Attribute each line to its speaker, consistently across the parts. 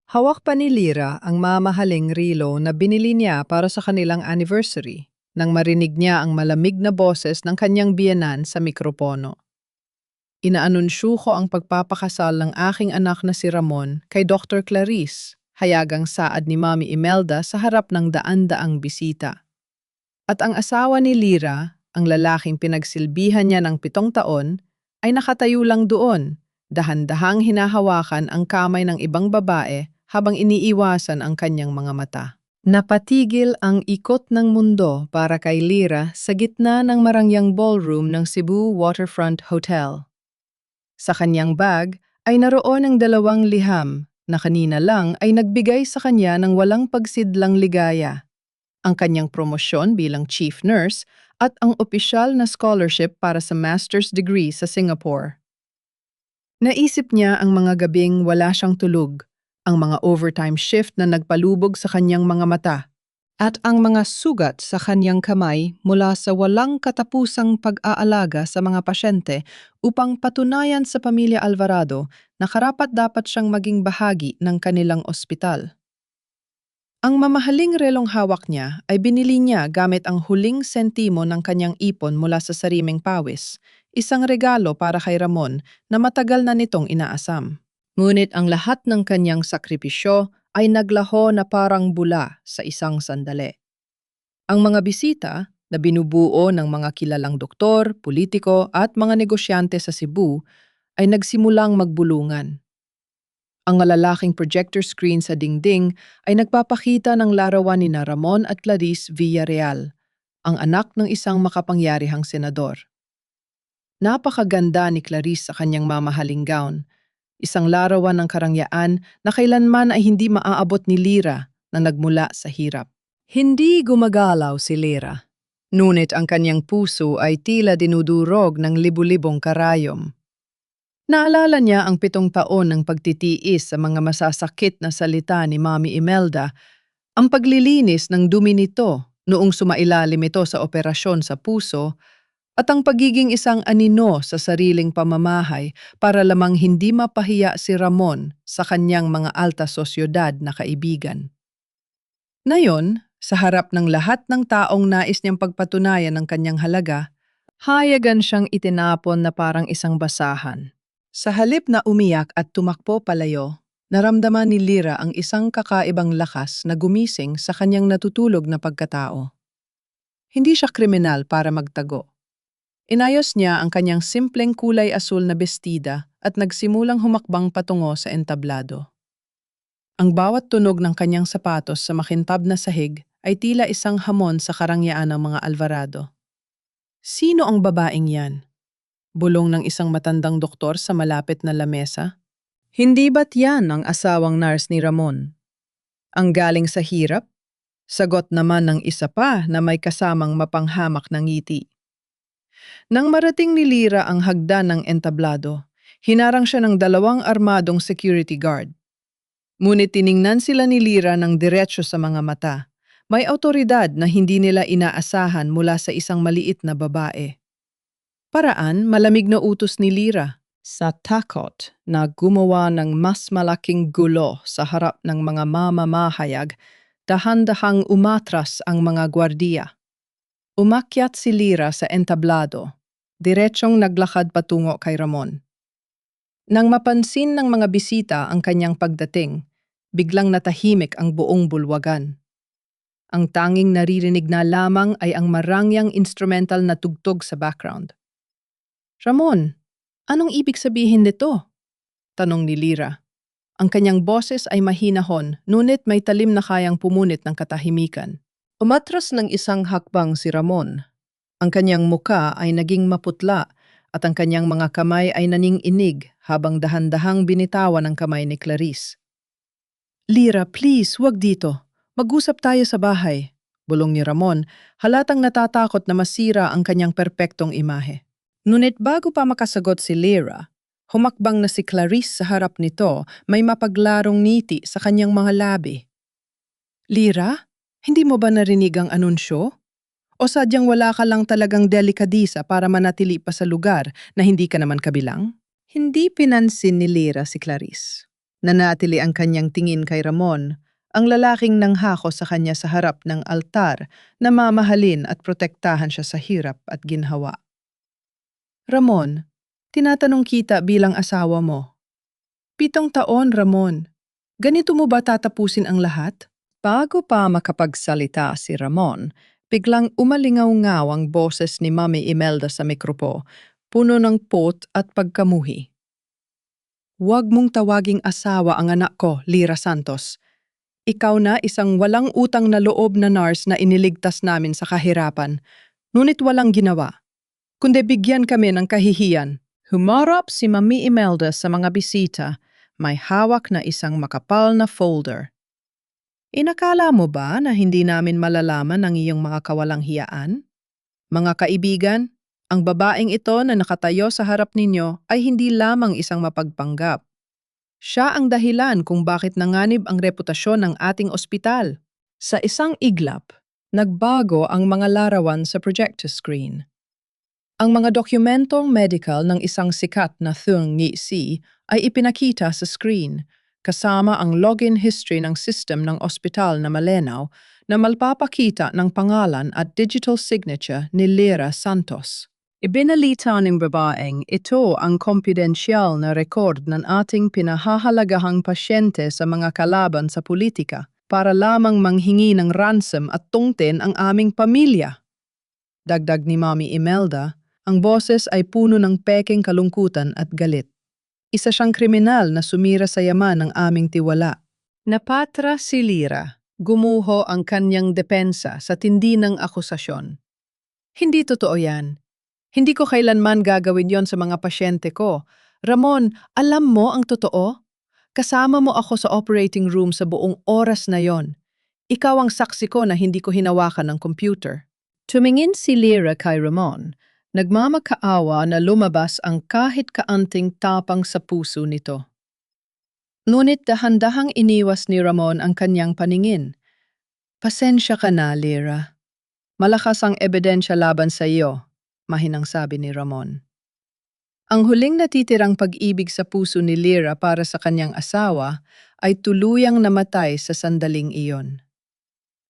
Speaker 1: Hawak pa ni Lyra ang mamahaling relo na binili niya para sa kanilang anniversary nang marinig niya ang malamig na boses ng kanyang biyenan sa mikropono. Inaanunsyo ko ang pagpapakasal ng aking anak na si Ramon kay Dr. Clarice, hayagang saad ni Mami Imelda sa harap ng daan-daang bisita. At ang asawa ni Lyra, ang lalaking pinagsilbihan niya ng 7 taon, ay nakatayo lang doon, dahan-dahang hinahawakan ang kamay ng ibang babae habang iniiwasan ang kanyang mga mata. Napatigil ang ikot ng mundo para kay Lyra sa gitna ng marangyang ballroom ng Cebu Waterfront Hotel. Sa kanyang bag ay naroon ang 2 liham na kanina lang ay nagbigay sa kanya ng walang pagsidlang ligaya. Ang kanyang promosyon bilang chief nurse at ang opisyal na scholarship para sa master's degree sa Singapore. Naisip niya ang mga gabing wala siyang tulog, ang mga overtime shift na nagpalubog sa kanyang mga mata, at ang mga sugat sa kanyang kamay mula sa walang katapusang pag-aalaga sa mga pasyente upang patunayan sa pamilya Alvarado na karapat-dapat siyang maging bahagi ng kanilang ospital. Ang mamahaling relong hawak niya ay binili niya gamit ang huling sentimo ng kanyang ipon mula sa sariming pawis, isang regalo para kay Ramon na matagal na nitong inaasam. Ngunit ang lahat ng kanyang sakripisyo ay naglaho na parang bula sa isang sandali. Ang mga bisita, na binubuo ng mga kilalang doktor, politiko at mga negosyante sa Cebu, ay nagsimulang magbulungan. Ang malalaking projector screen sa dingding ay nagpapakita ng larawan ni Ramon at Clarice Villarreal, ang anak ng isang makapangyarihang senador. Napakaganda ni Clarice sa kanyang mamahaling gown, isang larawan ng karangyaan na kailanman ay hindi maaabot ni Lyra na nagmula sa hirap. Hindi gumagalaw si Lyra, ngunit ang kanyang puso ay tila dinudurog ng libu-libong karayom. Naalala niya ang 7 taon ng pagtitiis sa mga masasakit na salita ni Mami Imelda, ang paglilinis ng dumi nito noong sumailalim ito sa operasyon sa puso, at ang pagiging isang anino sa sariling pamamahay para lamang hindi mapahiya si Ramon sa kanyang mga alta sosyedad na kaibigan. Ngayon, sa harap ng lahat ng taong nais niyang pagpatunayan ng kanyang halaga, hayagan siyang itinapon na parang isang basahan. Sa halip na umiyak at tumakbo palayo, naramdaman ni Lyra ang isang kakaibang lakas na gumising sa kanyang natutulog na pagkatao. Hindi siya kriminal para magtago. Inayos niya ang kanyang simpleng kulay asul na bestida at nagsimulang humakbang patungo sa entablado. Ang bawat tunog ng kanyang sapatos sa makintab na sahig ay tila isang hamon sa karangyaan ng mga Alvarado. Sino ang babaeng yan? Bulong ng isang matandang doktor sa malapit na lamesa. Hindi ba't yan ang asawang nurse ni Ramon? Ang galing sa hirap? Sagot naman ng isa pa na may kasamang mapanghamak ng ngiti. Nang marating ni Lyra ang hagdan ng entablado, hinarang siya ng 2 armadong security guard. Ngunit tiningnan sila ni Lyra ng diretsyo sa mga mata. May awtoridad na hindi nila inaasahan mula sa isang maliit na babae. Paraan, malamig na utos ni Lyra. Sa takot na gumawa ng mas malaking gulo sa harap ng mga mamamahayag, dahan-dahang umatras ang mga gwardiya. Umakyat si Lyra sa entablado, diretsyong naglakad patungo kay Ramon. Nang mapansin ng mga bisita ang kanyang pagdating, biglang natahimik ang buong bulwagan. Ang tanging naririnig na lamang ay ang marangyang instrumental na tugtog sa background. Ramon, anong ibig sabihin nito? Tanong ni Lyra. Ang kanyang boses ay mahinahon, ngunit may talim na kayang pumunit ng katahimikan. Umatras ng isang hakbang si Ramon. Ang kanyang muka ay naging maputla at ang kanyang mga kamay ay naning-inig habang dahan-dahang binitawan ang kamay ni Clarice. Lyra, please, wag dito. Mag-usap tayo sa bahay, bulong ni Ramon, halatang natatakot na masira ang kanyang perpektong imahe. Ngunit bago pa makasagot si Lyra, humakbang na si Clarice sa harap nito, may mapaglarong ngiti sa kanyang mga labi. Lyra, hindi mo ba narinig ang anunsyo? O sadyang wala ka lang talagang delikadisa para manatili pa sa lugar na hindi ka naman kabilang? Hindi pinansin ni Lyra si Clarice. Nanatili ang kanyang tingin kay Ramon, ang lalaking nanghako sa kanya sa harap ng altar na mamahalin at protektahan siya sa hirap at ginhawa. Ramon, tinatanong kita bilang asawa mo. 7 taon, Ramon. Ganito mo ba tatapusin ang lahat? Bago pa makapagsalita si Ramon, biglang umalingaw-ngaw ang boses ni Mami Imelda sa mikropo, puno ng pot at pagkamuhi. Huwag mong tawaging asawa ang anak ko, Lyra Santos. Ikaw na isang walang utang na loob na nurse na iniligtas namin sa kahirapan, ngunit walang ginawa, kundi bigyan kami ng kahihiyan. Humarap si Mami Imelda sa mga bisita, may hawak na isang makapal na folder. Inakala mo ba na hindi namin malalaman ang iyong mga kawalang hiyaan? Mga kaibigan, ang babaeng ito na nakatayo sa harap ninyo ay hindi lamang isang mapagpanggap. Siya ang dahilan kung bakit nanganib ang reputasyon ng ating ospital. Sa isang iglap, nagbago ang mga larawan sa projector screen. Ang mga dokumentong medical ng isang sikat na Thung Nhi Si ay ipinakita sa screen, kasama ang login history ng system ng ospital na malinaw na malpapakita ng pangalan at digital signature ni Lyra Santos. Ibinalita ng babaeng ito ang kompidensyal na rekord ng ating pinahahalagahang pasyente sa mga kalaban sa politika para lamang manghingi ng ransom at tungtin ang aming pamilya. Dagdag ni Mami Imelda, ang boses ay puno ng peking kalungkutan at galit. Isa siyang kriminal na sumira sa yaman ng aming tiwala. Napatra si Lyra. Gumuho ang kanyang depensa sa tindi ng akusasyon. Hindi totoo yan. Hindi ko kailanman gagawin yon sa mga pasyente ko. Ramon, alam mo ang totoo? Kasama mo ako sa operating room sa buong oras na yon. Ikaw ang saksi ko na hindi ko hinawakan ng computer. Tumingin si Lyra kay Ramon. Nagmamakaawa na lumabas ang kahit kaanting tapang sa puso nito. Ngunit dahan-dahang iniwas ni Ramon ang kanyang paningin. Pasensya ka na, Lyra. Malakas ang ebidensya laban sa iyo, mahinang sabi ni Ramon. Ang huling natitirang pag-ibig sa puso ni Lyra para sa kanyang asawa ay tuluyang namatay sa sandaling iyon.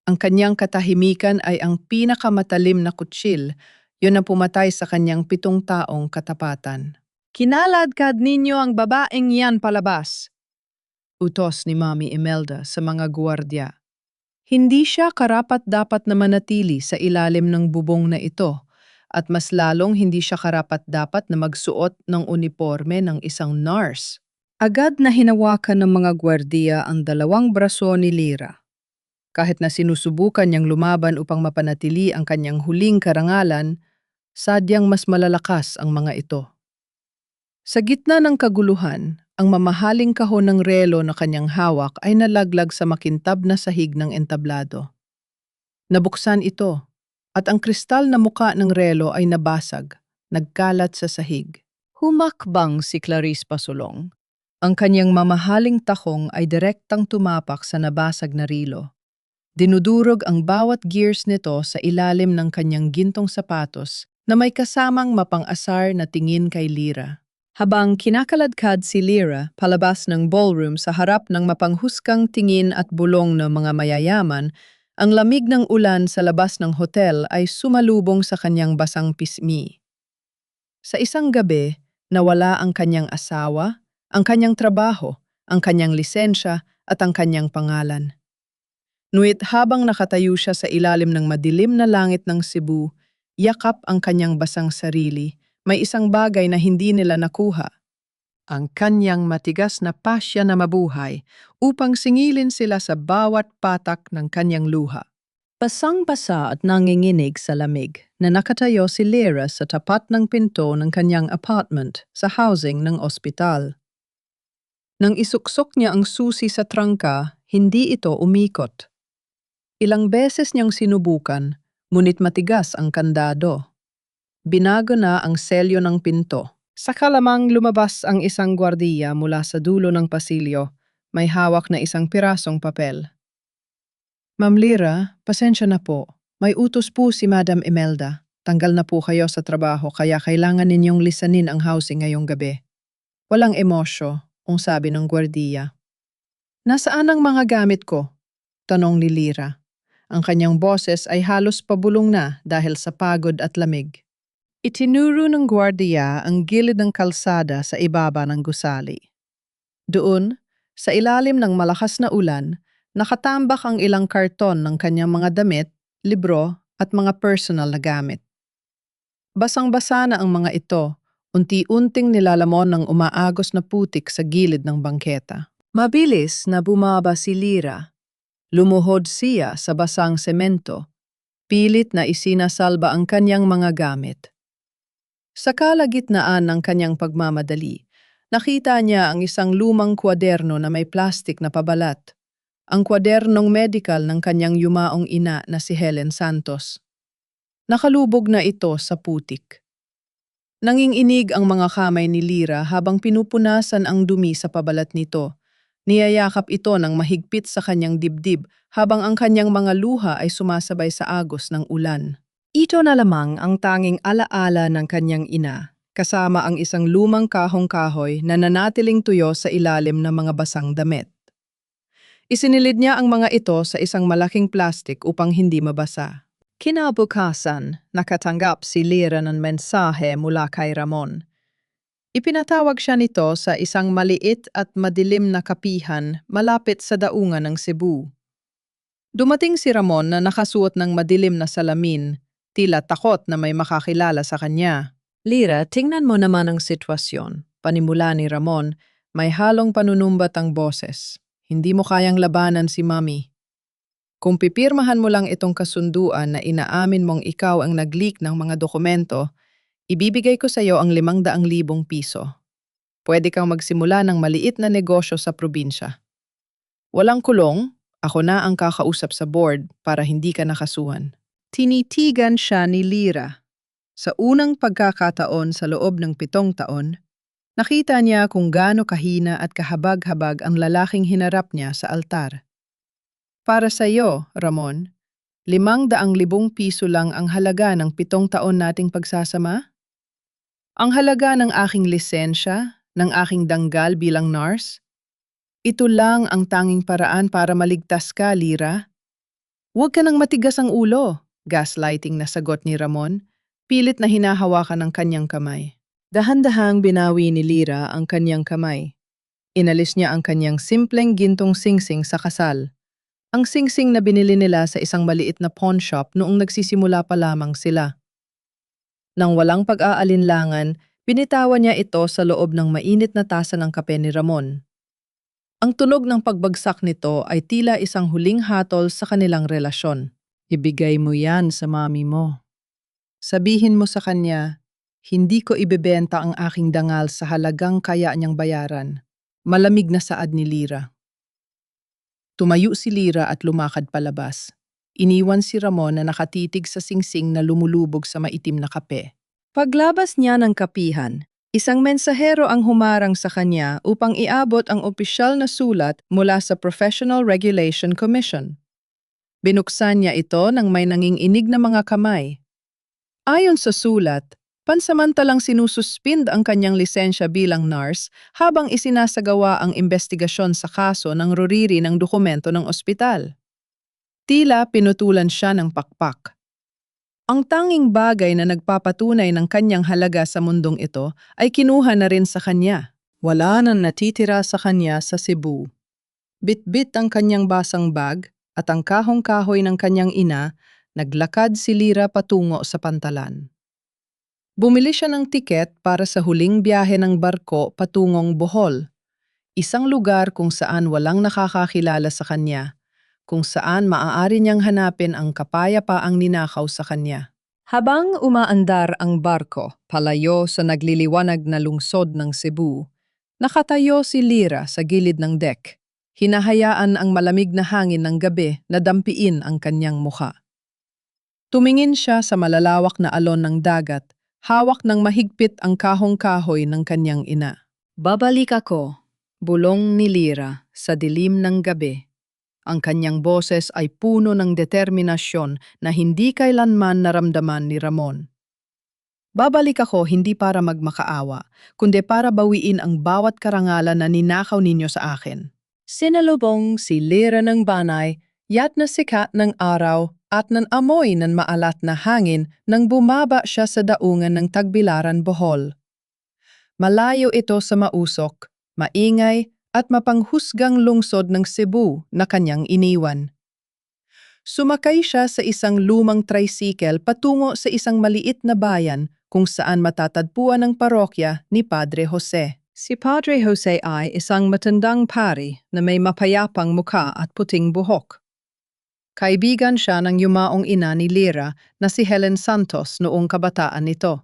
Speaker 1: Ang kanyang katahimikan ay ang pinakamatalim na kutsil, yun na pumatay sa kanyang 7 taong katapatan. Kinaladkad ninyo ang babaeng yan palabas, utos ni Mami Imelda sa mga guwardya. Hindi siya karapat-dapat na manatili sa ilalim ng bubong na ito at mas lalong hindi siya karapat-dapat na magsuot ng uniforme ng isang nurse. Agad na hinawakan ng mga guwardiya ang 2 braso ni Lyra. Kahit na sinusubukan niyang lumaban upang mapanatili ang kanyang huling karangalan, sadyang mas malalakas ang mga ito. Sa gitna ng kaguluhan, ang mamahaling kahon ng relo na kanyang hawak ay nalaglag sa makintab na sahig ng entablado. Nabuksan ito, at ang kristal na muka ng relo ay nabasag, nagkalat sa sahig. Humakbang si Clarice Pasulong. Ang kanyang mamahaling takong ay direktang tumapak sa nabasag na relo. Dinudurog ang bawat gears nito sa ilalim ng kanyang gintong sapatos na may kasamang mapang-asar na tingin kay Lyra. Habang kinakaladkad si Lyra palabas ng ballroom sa harap ng mapanghusgang tingin at bulong ng mga mayayaman, ang lamig ng ulan sa labas ng hotel ay sumalubong sa kanyang basang pismi. Sa isang gabi, nawala ang kanyang asawa, ang kanyang trabaho, ang kanyang lisensya at ang kanyang pangalan. Ngunit habang nakatayo siya sa ilalim ng madilim na langit ng Cebu, yakap ang kanyang basang sarili, may isang bagay na hindi nila nakuha. Ang kanyang matigas na pasya na mabuhay upang singilin sila sa bawat patak ng kanyang luha. Basang-basa at nanginginig sa lamig na nakatayo si Lyra sa tapat ng pinto ng kanyang apartment sa housing ng ospital. Nang isuksok niya ang susi sa trangka, hindi ito umikot. Ilang beses niyang sinubukan, ngunit matigas ang kandado. Binago na ang selyo ng pinto. Saka lamang lumabas ang isang gwardiya mula sa dulo ng pasilyo, may hawak na isang pirasong papel. Ma'am Lyra, pasensya na po. May utos po si Madam Imelda. Tanggal na po kayo sa trabaho kaya kailangan ninyong lisanin ang housing ngayong gabi. Walang emosyo, ang sabi ng gwardiya. Nasaan ang mga gamit ko? Tanong ni Lira. Ang kanyang boses ay halos pabulong na dahil sa pagod at lamig. Itinuro ng gwardiya ang gilid ng kalsada sa ibaba ng gusali. Doon, sa ilalim ng malakas na ulan, nakatambak ang ilang karton ng kanyang mga damit, libro at mga personal na gamit. Basang-basa na ang mga ito, unti-unting nilalamon ng umaagos na putik sa gilid ng bangketa. Mabilis na bumaba si Lira. Lumuhod siya sa basang semento, pilit na isinasalba ang kanyang mga gamit. Sa kalagitnaan ng kanyang pagmamadali, nakita niya ang isang lumang kwaderno na may plastik na pabalat. Ang kwadernong medical ng kanyang yumaong ina na si Helen Santos. Nakalubog na ito sa putik. Nanginginig ang mga kamay ni Lira habang pinupunasan ang dumi sa pabalat nito. Niyayakap ito ng mahigpit sa kanyang dibdib habang ang kanyang mga luha ay sumasabay sa agos ng ulan. Ito na lamang ang tanging alaala ng kanyang ina, kasama ang isang lumang kahong-kahoy na nanatiling tuyo sa ilalim ng mga basang damit. Isinilid niya ang mga ito sa isang malaking plastik upang hindi mabasa. Kinabukasan, nakatanggap si Lira ng mensahe mula kay Ramon. Ipinatawag siya nito sa isang maliit at madilim na kapihan malapit sa daungan ng Cebu. Dumating si Ramon na nakasuot ng madilim na salamin, tila takot na may makakilala sa kanya. Lira, tingnan mo naman ang sitwasyon. Panimula ni Ramon, may halong panunumbat ang boses. Hindi mo kayang labanan si Mami. Kung pipirmahan mo lang itong kasunduan na inaamin mong ikaw ang nag-leak ng mga dokumento, ibibigay ko sa iyo ang 500,000 piso. Pwede kang magsimula ng maliit na negosyo sa probinsya. Walang kulong, ako na ang kakausap sa board para hindi ka nakasuhan. Tinitigan siya ni Lira. Sa unang pagkakataon sa loob ng 7 taon, nakita niya kung gaano kahina at kahabag-habag ang lalaking hinarap niya sa altar. Para sa iyo, Ramon, 500,000 piso lang ang halaga ng 7 taon nating pagsasama? Ang halaga ng aking lisensya, ng aking danggal bilang nurse? Ito lang ang tanging paraan para maligtas ka, Lira. Huwag ka nang matigas ang ulo, gaslighting na sagot ni Ramon, pilit na hinahawakan ng kanyang kamay. Dahan-dahang binawi ni Lira ang kanyang kamay. Inalis niya ang kanyang simpleng gintong singsing sa kasal. Ang singsing na binili nila sa isang maliit na pawn shop noong nagsisimula pa lamang sila. Nang walang pag-aalinlangan, binitawan niya ito sa loob ng mainit na tasa ng kape ni Ramon. Ang tunog ng pagbagsak nito ay tila isang huling hatol sa kanilang relasyon. Ibigay mo yan sa mami mo. Sabihin mo sa kanya, hindi ko ibebenta ang aking dangal sa halagang kaya niyang bayaran. Malamig na saad ni Lira. Tumayo si Lira at lumakad palabas. Iniwan si Ramon na nakatitig sa singsing na lumulubog sa maitim na kape. Paglabas niya ng kapihan, isang mensahero ang humarang sa kanya upang iabot ang opisyal na sulat mula sa Professional Regulation Commission. Binuksan niya ito nang may nanginginig na mga kamay. Ayon sa sulat, pansamantalang sinususpind ang kanyang lisensya bilang nurse habang isinasagawa ang investigasyon sa kaso ng ruriri ng dokumento ng ospital. Tila pinutulan siya ng pakpak. Ang tanging bagay na nagpapatunay ng kanyang halaga sa mundong ito ay kinuha na rin sa kanya. Wala nang natitira sa kanya sa Cebu. Bit-bit ang kanyang basang bag at ang kahong-kahoy ng kanyang ina, naglakad si Lira patungo sa pantalan. Bumili siya ng tiket para sa huling biyahe ng barko patungong Bohol, isang lugar kung saan walang nakakakilala sa kanya, kung saan maaari niyang hanapin ang kapayapaang ninakaw sa kanya. Habang umaandar ang barko palayo sa nagliliwanag na lungsod ng Cebu, nakatayo si Lira sa gilid ng deck. Hinahayaan ang malamig na hangin ng gabi na dampiin ang kanyang mukha. Tumingin siya sa malalawak na alon ng dagat, hawak ng mahigpit ang kahong-kahoy ng kanyang ina. Babalik ako, bulong ni Lira sa dilim ng gabi. Ang kanyang boses ay puno ng determinasyon na hindi kailanman naramdaman ni Ramon. Babalik ako hindi para magmakaawa, kundi para bawiin ang bawat karangalan na ninakaw ninyo sa akin. Sinalubong si Lira ng banay, yat na sikat ng araw at ng amoy ng maalat na hangin nang bumaba siya sa daungan ng Tagbilaran, Bohol. Malayo ito sa mausok, maingay at mapanghusgang lungsod ng Cebu na kanyang iniwan. Sumakay siya sa isang lumang tricycle patungo sa isang maliit na bayan kung saan matatagpuan ang parokya ni Padre Jose. Si Padre Jose ay isang matandang pari na may mapayapang mukha at puting buhok. Kaibigan siya ng yumaong ina ni Lira na si Helen Santos noong kabataan nito.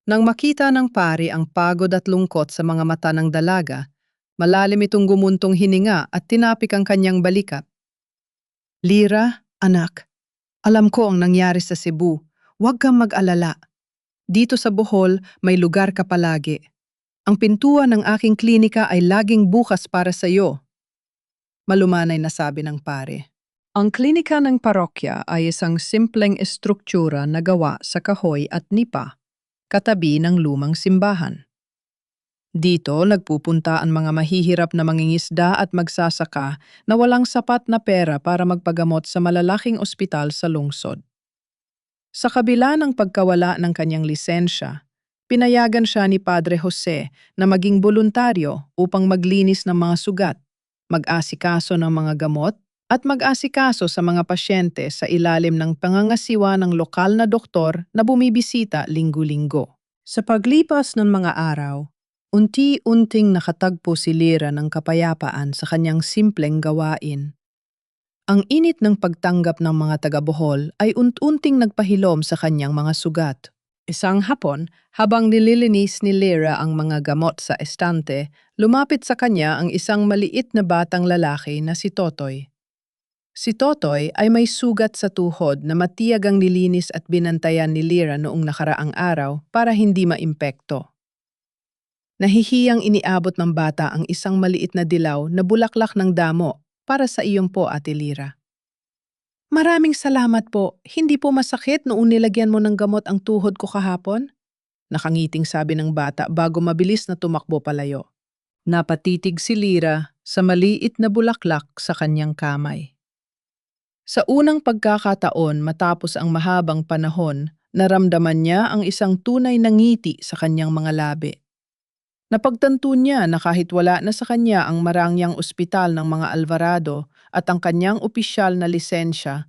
Speaker 1: Nang makita ng pari ang pagod at lungkot sa mga mata ng dalaga, malalim itong gumuntong hininga at tinapik ang kanyang balikat. Lira, anak, alam ko ang nangyari sa Cebu. Huwag kang mag-alala. Dito sa Bohol, may lugar ka palagi. Ang pintuan ng aking klinika ay laging bukas para sa iyo. Malumanay na sabi ng pare. Ang klinika ng parokya ay isang simpleng estruktura na gawa sa kahoy at nipa, katabi ng lumang simbahan. Dito nagpupunta ang mga mahihirap na mangingisda at magsasaka na walang sapat na pera para magpagamot sa malalaking ospital sa lungsod. Sa kabila ng pagkawala ng kanyang lisensya, pinayagan siya ni Padre Jose na maging voluntaryo upang maglinis ng mga sugat, mag-asikaso ng mga gamot, at mag-asikaso sa mga pasyente sa ilalim ng pangangasiwa ng lokal na doktor na bumibisita linggo-linggo. Sa paglipas ng mga araw, unti-unting nakatagpo si Lira ng kapayapaan sa kanyang simpleng gawain. Ang init ng pagtanggap ng mga taga-Bohol ay unti-unting nagpahilom sa kanyang mga sugat. Isang hapon, habang nililinis ni Lira ang mga gamot sa estante, lumapit sa kanya ang isang maliit na batang lalaki na si Totoy. Si Totoy ay may sugat sa tuhod na matiyagang nilinis at binantayan ni Lira noong nakaraang araw para hindi maimpekto. Nahihiyang iniabot ng bata ang isang maliit na dilaw na bulaklak ng damo para sa iyong po, Ate Lira. Maraming salamat po. Hindi po masakit noong nilagyan mo ng gamot ang tuhod ko kahapon? Nakangiting sabi ng bata bago mabilis na tumakbo palayo. Napatitig si Lira sa maliit na bulaklak sa kanyang kamay. Sa unang pagkakataon matapos ang mahabang panahon, naramdaman niya ang isang tunay na ngiti sa kanyang mga labi. Napagtanto niya na kahit wala na sa kanya ang marangyang ospital ng mga Alvarado at ang kanyang opisyal na lisensya,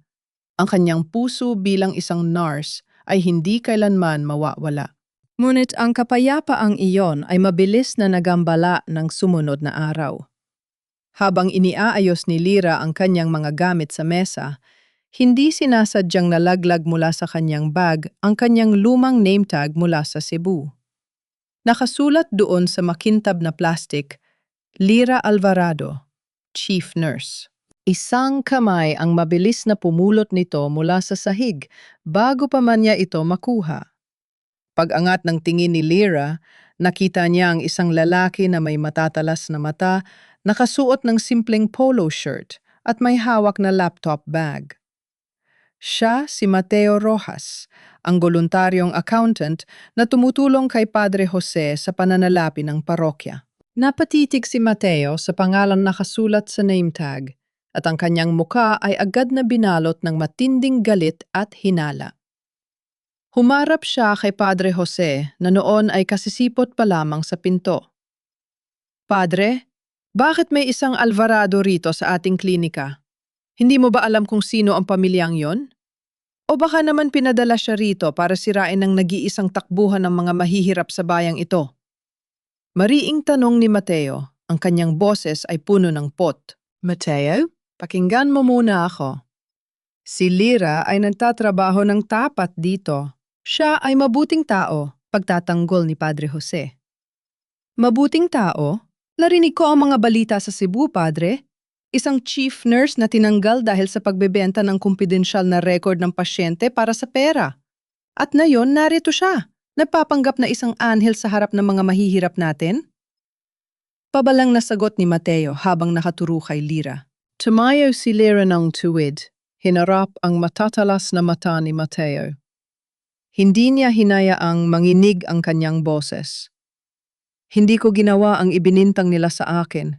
Speaker 1: ang kanyang puso bilang isang nurse ay hindi kailanman mawawala. Ngunit ang kapayapaang iyon ay mabilis na nagambala ng sumunod na araw. Habang iniaayos ni Lira ang kanyang mga gamit sa mesa, hindi sinasadyang nalaglag mula sa kanyang bag ang kanyang lumang name tag mula sa Cebu. Nakasulat doon sa makintab na plastic, Lira Alvarado, Chief Nurse. Isang kamay ang mabilis na pumulot nito mula sa sahig bago pa man niya ito makuha. Pag-angat ng tingin ni Lira, nakita niya ang isang lalaki na may matatalas na mata, nakasuot ng simpleng polo shirt at may hawak na laptop bag. Siya si Mateo Rojas, ang voluntaryong accountant na tumutulong kay Padre Jose sa pananalapi ng parokya. Napatitig si Mateo sa pangalan nakasulat sa name tag at ang kanyang muka ay agad na binalot ng matinding galit at hinala. Humarap siya kay Padre Jose na noon ay kasisipot pa lamang sa pinto. Padre, bakit may isang Alvarado rito sa ating klinika? Hindi mo ba alam kung sino ang pamilyang yon? O baka naman pinadala siya rito para sirain ang nag-iisang takbuhan ng mga mahihirap sa bayang ito? Mariing tanong ni Mateo, ang kanyang boses ay puno ng pot. Mateo, pakinggan mo muna ako. Si Lira ay nagtatrabaho ng tapat dito. Siya ay mabuting tao, pagtatanggol ni Padre Jose. Mabuting tao? Narinig ko ang mga balita sa Cebu, Padre. Isang chief nurse na tinanggal dahil sa pagbebenta ng kumpidensyal na record ng pasyente para sa pera. At ngayon, narito siya. Nagpapanggap na isang anghel sa harap ng mga mahihirap natin? Pabalang nasagot ni Mateo habang nakaturo kay Lira. Tumayo si Lira ng tuwid. Hinarap ang matatalas na mata ni Mateo. Hindi niya hinayaang manginig ang kanyang boses. Hindi ko ginawa ang ibinintang nila sa akin.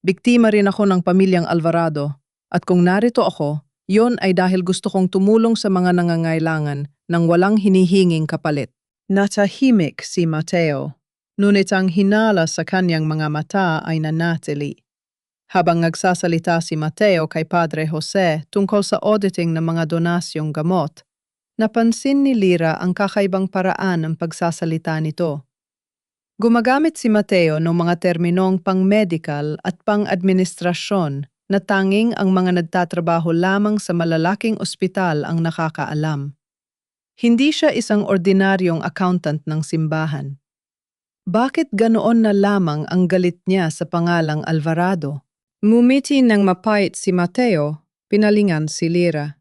Speaker 1: Biktima rin ako ng pamilyang Alvarado at kung narito ako, yon ay dahil gusto kong tumulong sa mga nangangailangan nang walang hinihinging kapalit. Natahimik si Mateo, ngunit ang hinala sa kanyang mga mata ay nanatili. Habang nagsasalita si Mateo kay Padre Jose tungkol sa auditing ng mga donasyong gamot, napansin ni Lyra ang kakaibang paraan ng pagsasalita nito. Gumagamit si Mateo ng mga terminong pang-medical at pang-administrasyon na tanging ang mga nagtatrabaho lamang sa malalaking ospital ang nakakaalam. Hindi siya isang ordinaryong accountant ng simbahan. Bakit ganoon na lamang ang galit niya sa pangalang Alvarado? Ngumiti ng mapait si Mateo, pinalingan si Lyra.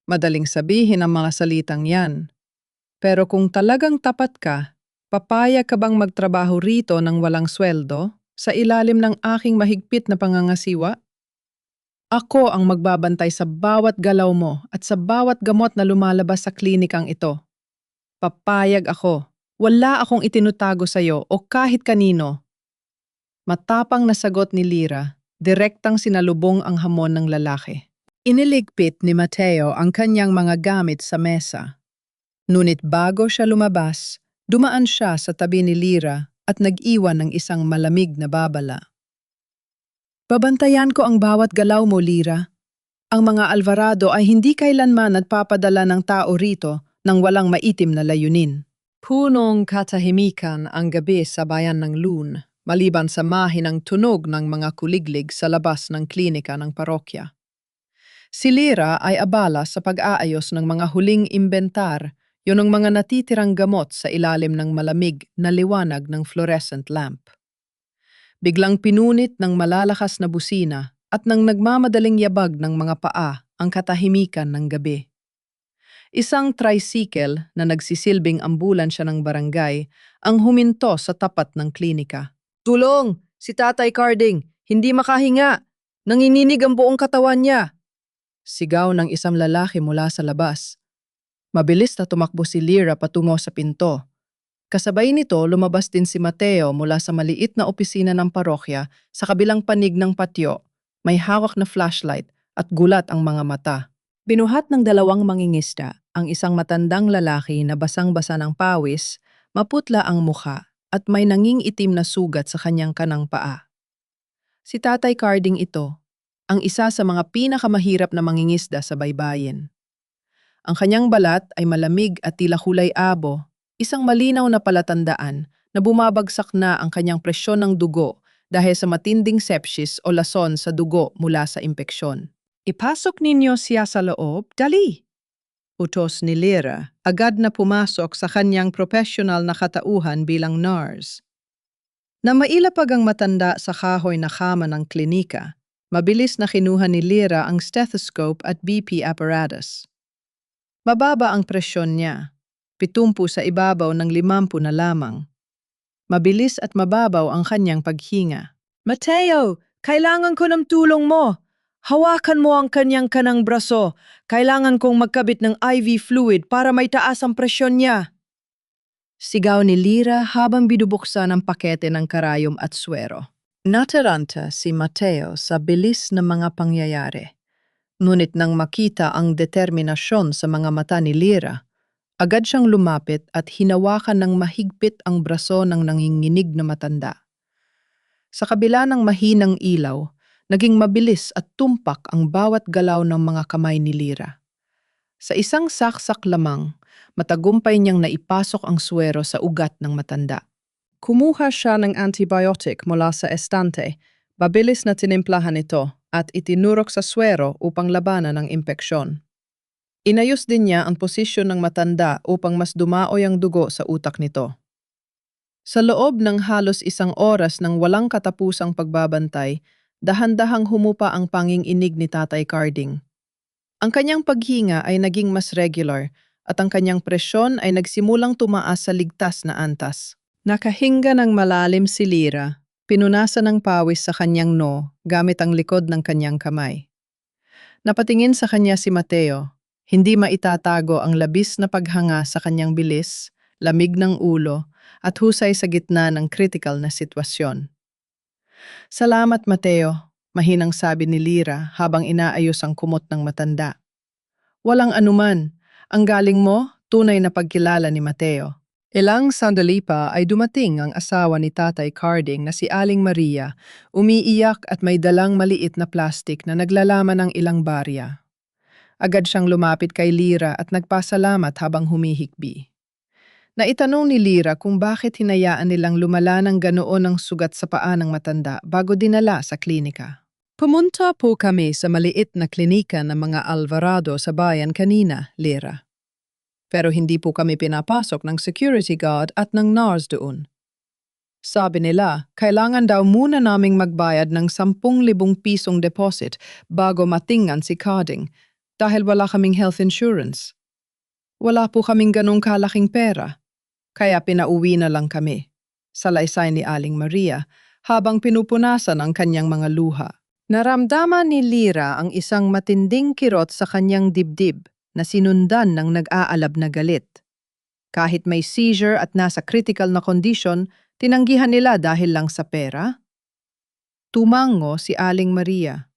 Speaker 1: Madaling sabihin ang mga salitang yan. Pero kung talagang tapat ka, papayag ka bang magtrabaho rito ng walang sweldo sa ilalim ng aking mahigpit na pangangasiwa? Ako ang magbabantay sa bawat galaw mo at sa bawat gamot na lumalabas sa klinikang ito. Papayag ako. Wala akong itinutago sa iyo o kahit kanino. Matapang na sagot ni Lyra, direktang sinalubong ang hamon ng lalaki. Iniligpit ni Mateo ang kanyang mga gamit sa mesa. Ngunit bago siya lumabas, dumaan siya sa tabi ni Lyra at nag-iwan ng isang malamig na babala. Babantayan ko ang bawat galaw mo, Lyra. Ang mga Alvarado ay hindi kailanman nagpapadala ng tao rito nang walang maitim na layunin. Punong katahimikan ang gabi sa bayan ng Lune, maliban sa mahinang tunog ng mga kuliglig sa labas ng klinika ng parokya. Si Lyra ay abala sa pag-aayos ng mga huling imbentar, yun ang mga natitirang gamot sa ilalim ng malamig na liwanag ng fluorescent lamp. Biglang pinunit ng malalakas na busina at ng nagmamadaling yabag ng mga paa ang katahimikan ng gabi. Isang tricycle na nagsisilbing ambulansya ng barangay ang huminto sa tapat ng klinika. Tulong! Si Tatay Carding! Hindi makahinga! Nanginginig ang buong katawan niya! Sigaw ng isang lalaki mula sa labas. Mabilis na tumakbo si Lyra patungo sa pinto. Kasabay nito, lumabas din si Mateo mula sa maliit na opisina ng parokya sa kabilang panig ng patio. May hawak na flashlight at gulat ang mga mata. Binuhat ng dalawang mangingisda, ang isang matandang lalaki na basang-basa ng pawis, maputla ang mukha at may nanging itim na sugat sa kanyang kanang paa. Si Tatay Carding ito, ang isa sa mga pinakamahirap na mangingisda sa baybayin. Ang kanyang balat ay malamig at tila kulay abo, isang malinaw na palatandaan na bumabagsak na ang kanyang presyon ng dugo dahil sa matinding sepsis o lason sa dugo mula sa impeksyon. Ipasok ninyo siya sa loob, dali! Utos ni Lyra, agad na pumasok sa kanyang professional na katauhan bilang nurse. Na mailapag ang matanda sa kahoy na kama ng klinika, mabilis na kinuha ni Lyra ang stethoscope at BP apparatus. Mababa ang presyon niya, 70 sa ibabaw ng 50 na lamang. Mabilis at mababaw ang kanyang paghinga. Mateo, kailangan ko ng tulong mo. Hawakan mo ang kanyang kanang braso. Kailangan kong magkabit ng IV fluid para may taas ang presyon niya. Sigaw ni Lyra habang binubuksan ang pakete ng karayom at swero. Nataranta si Mateo sa bilis na mga pangyayari. Ngunit nang makita ang determinasyon sa mga mata ni Lyra, agad siyang lumapit at hinawakan ng mahigpit ang braso ng nanginginig na matanda. Sa kabila ng mahinang ilaw, naging mabilis at tumpak ang bawat galaw ng mga kamay ni Lyra. Sa isang saksak lamang, matagumpay niyang naipasok ang swero sa ugat ng matanda. Kumuha siya ng antibiotic mula sa estante, babilis na tinimplahan ito at itinurok sa swero upang labanan ang impeksyon. Inayos din niya ang posisyon ng matanda upang mas dumaoy ang dugo sa utak nito. Sa loob ng halos 1 oras ng walang katapusang pagbabantay, dahan-dahang humupa ang panging-inig ni Tatay Carding. Ang kanyang paghinga ay naging mas regular at ang kanyang presyon ay nagsimulang tumaas sa ligtas na antas. Nakahinga ng malalim si Lyra, pinunasan ng pawis sa kanyang noo gamit ang likod ng kanyang kamay. Napatingin sa kanya si Mateo, hindi maitatago ang labis na paghanga sa kanyang bilis, lamig ng ulo, at husay sa gitna ng critical na sitwasyon. Salamat, Mateo, mahinang sabi ni Lira habang inaayos ang kumot ng matanda. Walang anuman. Ang galing mo, tunay na pagkilala ni Mateo. Ilang sandali pa ay dumating ang asawa ni Tatay Carding na si Aling Maria, umiiyak at may dalang maliit na plastik na naglalaman ng ilang barya. Agad siyang lumapit kay Lira at nagpasalamat habang humihikbi. Naitanong ni Lira kung bakit hinayaan nilang lumala ng ganoon ang sugat sa paa ng matanda bago dinala sa klinika. Pumunta po kami sa maliit na klinika ng mga Alvarado sa bayan kanina, Lira. Pero hindi po kami pinapasok ng security guard at ng NARS doon. Sabi nila, kailangan daw muna naming magbayad ng 10,000 pisong deposit bago matingan si Carding dahil wala kaming health insurance. Wala po kaming ganong kalaking pera, kaya pinauwi na lang kami. Salaysay ni Aling Maria habang pinupunasan ang kanyang mga luha. Naramdaman ni Lira ang isang matinding kirot sa kanyang dibdib na sinundan ng nag-aalab na galit. Kahit may seizure at nasa critical na condition, tinanggihan nila dahil lang sa pera? Tumango si Aling Maria.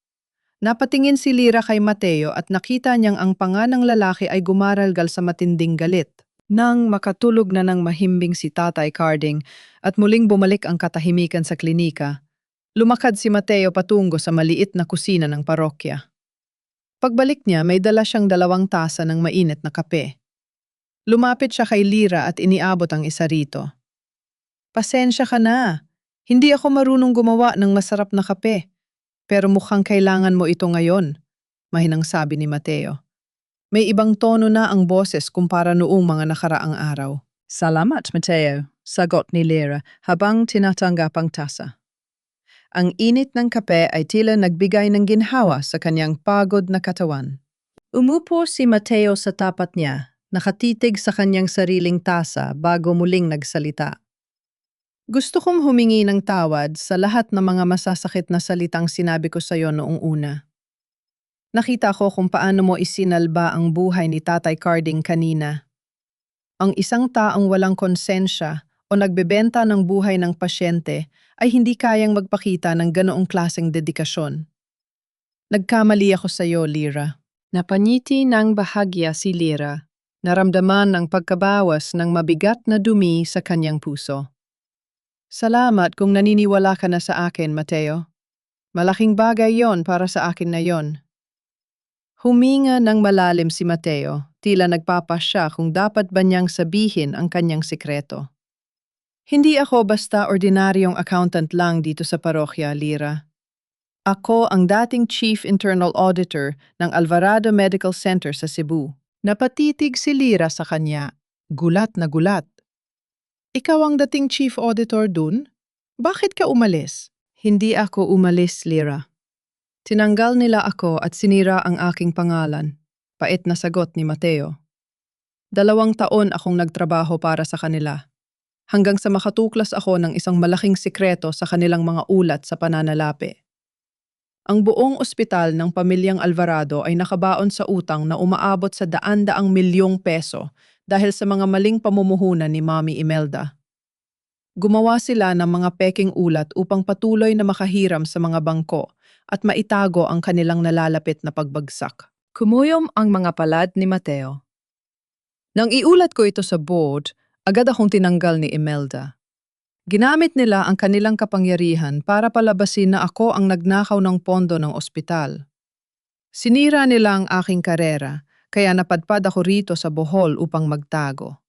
Speaker 1: Napatingin si Lira kay Mateo at nakita niyang ang panga ng lalaki ay gumaralgal sa matinding galit. Nang makatulog na ng mahimbing si Tatay Carding at muling bumalik ang katahimikan sa klinika, lumakad si Mateo patungo sa maliit na kusina ng parokya. Pagbalik niya, may dala siyang 2 tasa ng mainit na kape. Lumapit siya kay Lira at iniabot ang isa rito. Pasensya ka na. Hindi ako marunong gumawa ng masarap na kape. Pero mukhang kailangan mo ito ngayon, mahinang sabi ni Mateo. May ibang tono na ang boses kumpara noong mga nakaraang araw. Salamat, Mateo, sagot ni Lira habang tinatanggap ang tasa. Ang init ng kape ay tila nagbigay ng ginhawa sa kanyang pagod na katawan. Umupo si Mateo sa tapat niya, nakatitig sa kanyang sariling tasa bago muling nagsalita. Gusto kong humingi ng tawad sa lahat ng mga masasakit na salitang sinabi ko sa iyo noong una. Nakita ko kung paano mo isinalba ang buhay ni Tatay Carding kanina. Ang isang taong walang konsensya o nagbebenta ng buhay ng pasyente ay hindi kayang magpakita ng ganoong klaseng dedikasyon. Nagkamali ako sa iyo, Lira. Napanyiti ng bahagya si Lira. Naramdaman ang pagkabawas ng mabigat na dumi sa kanyang puso. Salamat kung naniniwala ka na sa akin, Mateo. Malaking bagay yon para sa akin na yon. Huminga ng malalim si Mateo, tila nagpapasya kung dapat ba niyang sabihin ang kanyang sikreto. Hindi ako basta ordinaryong accountant lang dito sa parokya, Lira. Ako ang dating Chief Internal Auditor ng Alvarado Medical Center sa Cebu. Napatitig si Lira sa kanya, gulat na gulat. Ikaw ang dating Chief Auditor dun? Bakit ka umalis? Hindi ako umalis, Lira. Tinanggal nila ako at sinira ang aking pangalan. Pait na sagot ni Mateo. 2 taon akong nagtrabaho para sa kanila. Hanggang sa makatuklas ako ng isang malaking sikreto sa kanilang mga ulat sa pananalapi. Ang buong ospital ng pamilyang Alvarado ay nakabaon sa utang na umaabot sa 100 milyong peso dahil sa mga maling pamumuhunan ni Mami Imelda. Gumawa sila ng mga peking ulat upang patuloy na makahiram sa mga bangko at maitago ang kanilang nalalapit na pagbagsak. Kumuyom ang mga palad ni Mateo. Nang iulat ko ito sa board, agad akong tinanggal ni Imelda. Ginamit nila ang kanilang kapangyarihan para palabasin na ako ang nagnakaw ng pondo ng ospital. Sinira nila ang aking karera, kaya napadpad ako rito sa Bohol upang magtago.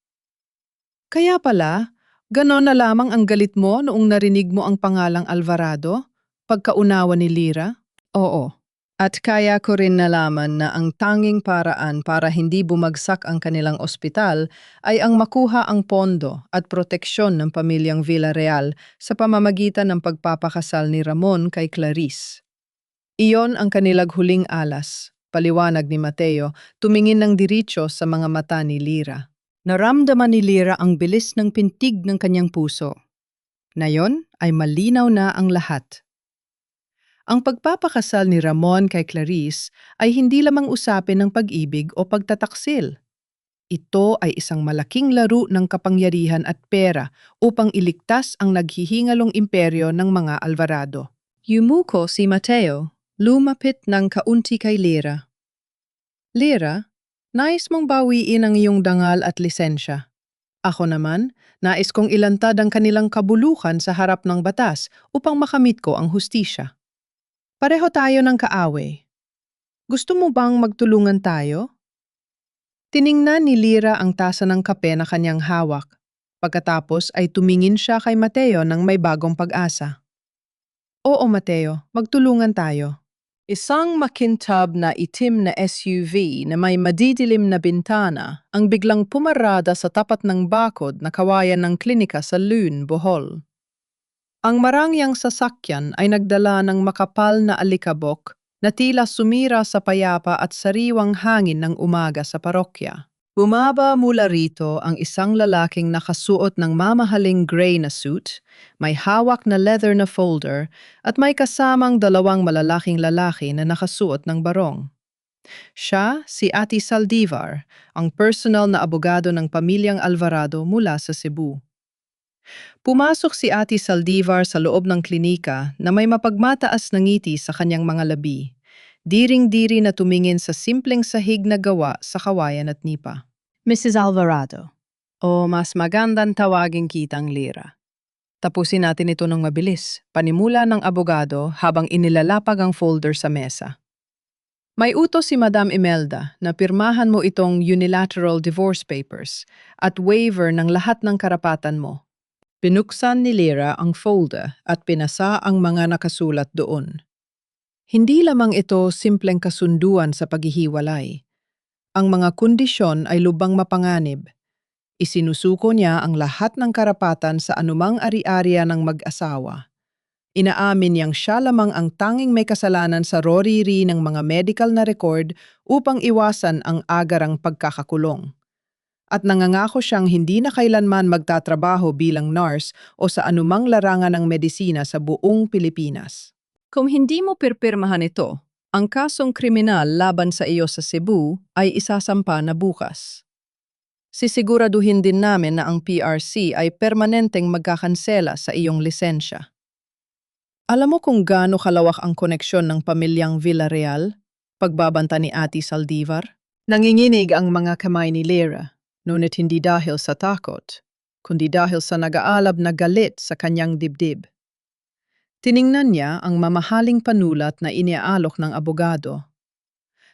Speaker 1: Kaya pala, ganon na lamang ang galit mo noong narinig mo ang pangalang Alvarado? Pagkaunawa ni Lira? Oo. At kaya ko rin nalaman na ang tanging paraan para hindi bumagsak ang kanilang ospital ay ang makuha ang pondo at proteksyon ng pamilyang Villarreal sa pamamagitan ng pagpapakasal ni Ramon kay Clarice. Iyon ang kanilang huling alas, paliwanag ni Mateo, tumingin ng diretso sa mga mata ni Lira. Naramdaman ni Lira ang bilis ng pintig ng kanyang puso. Nayon ay malinaw na ang lahat. Ang pagpapakasal ni Ramon kay Clarice ay hindi lamang usapin ng pag-ibig o pagtataksil. Ito ay isang malaking laro ng kapangyarihan at pera upang iligtas ang naghihingalong imperyo ng mga Alvarado. Yumuko si Mateo, lumapit ng kaunti kay Lyra. Lyra, nais mong bawiin ang iyong dangal at lisensya. Ako naman, nais kong ilantad ang kanilang kabulukan sa harap ng batas upang makamit ko ang hustisya. Pareho tayo ng kaaway. Gusto mo bang magtulungan tayo? Tiningnan ni Lyra ang tasa ng kape na kanyang hawak. Pagkatapos ay tumingin siya kay Mateo ng may bagong pag-asa. Oo, Mateo, magtulungan tayo. Isang makintab na itim na SUV na may madidilim na bintana ang biglang pumarada sa tapat ng bakod na kawayan ng klinika sa Lune, Bohol. Ang marangyang sasakyan ay nagdala ng makapal na alikabok na tila sumira sa payapa at sariwang hangin ng umaga sa parokya. Bumaba mula rito ang isang lalaking nakasuot ng mamahaling gray na suit, may hawak na leather na folder at may kasamang dalawang malalaking lalaki na nakasuot ng barong. Siya si Ati Saldivar, ang personal na abogado ng pamilyang Alvarado mula sa Cebu. Pumasok si Ati Saldivar sa loob ng klinika na may mapagmataas na ngiti sa kanyang mga labi. Diring-diri na tumingin sa simpleng sahig na gawa sa kawayan at nipa. Mrs. Alvarado, o mas magandang tawagin kitang Lyra. Tapusin natin ito ng mabilis, panimula ng abogado habang inilalapag ang folder sa mesa. May utos si Madam Imelda na pirmahan mo itong unilateral divorce papers at waiver ng lahat ng karapatan mo. Binuksan ni Lyra ang folder at pinasa ang mga nakasulat doon. Hindi lamang ito simpleng kasunduan sa paghihiwalay. Ang mga kondisyon ay lubang mapanganib. Isinusuko niya ang lahat ng karapatan sa anumang ari-ariya ng mag-asawa. Inaamin niyang siya lamang ang tanging may kasalanan sa roriri ng mga medical na record upang iwasan ang agarang pagkakakulong. At nangangako siyang hindi na kailanman magtatrabaho bilang nurse o sa anumang larangan ng medisina sa buong Pilipinas. Kung hindi mo pirpirmahan ito, ang kasong kriminal laban sa iyo sa Cebu ay isasampa na bukas. Sisiguraduhin din namin na ang PRC ay permanenteng magkakansela sa iyong lisensya. Alam mo kung gaano kalawak ang koneksyon ng pamilyang Villarreal, pagbabanta ni Ati Saldivar? Nanginginig ang mga kamay ni Lyra. Ngunit hindi dahil sa takot, kundi dahil sa nag-aalab na galit sa kanyang dibdib. Tiningnan niya ang mamahaling panulat na iniaalok ng abogado.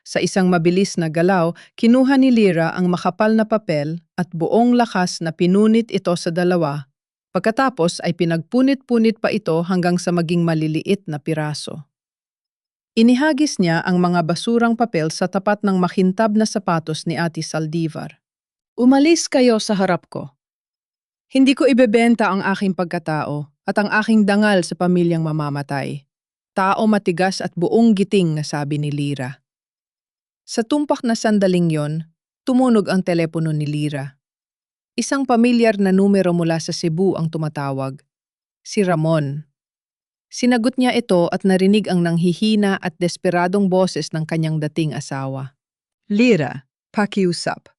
Speaker 1: Sa isang mabilis na galaw, kinuha ni Lyra ang makapal na papel at buong lakas na pinunit ito sa dalawa. Pagkatapos ay pinagpunit-punit pa ito hanggang sa maging maliliit na piraso. Inihagis niya ang mga basurang papel sa tapat ng makintab na sapatos ni Ati Saldivar. Umalis kayo sa harap ko. Hindi ko ibebenta ang aking pagkatao at ang aking dangal sa pamilyang mamamatay. Tao matigas at buong giting na sabi ni Lyra. Sa tumpak na sandaling yon, tumunog ang telepono ni Lyra. Isang pamilyar na numero mula sa Cebu ang tumatawag. Si Ramon. Sinagot niya ito at narinig ang nanghihina at desperadong boses ng kanyang dating asawa. Lyra, pakiusap.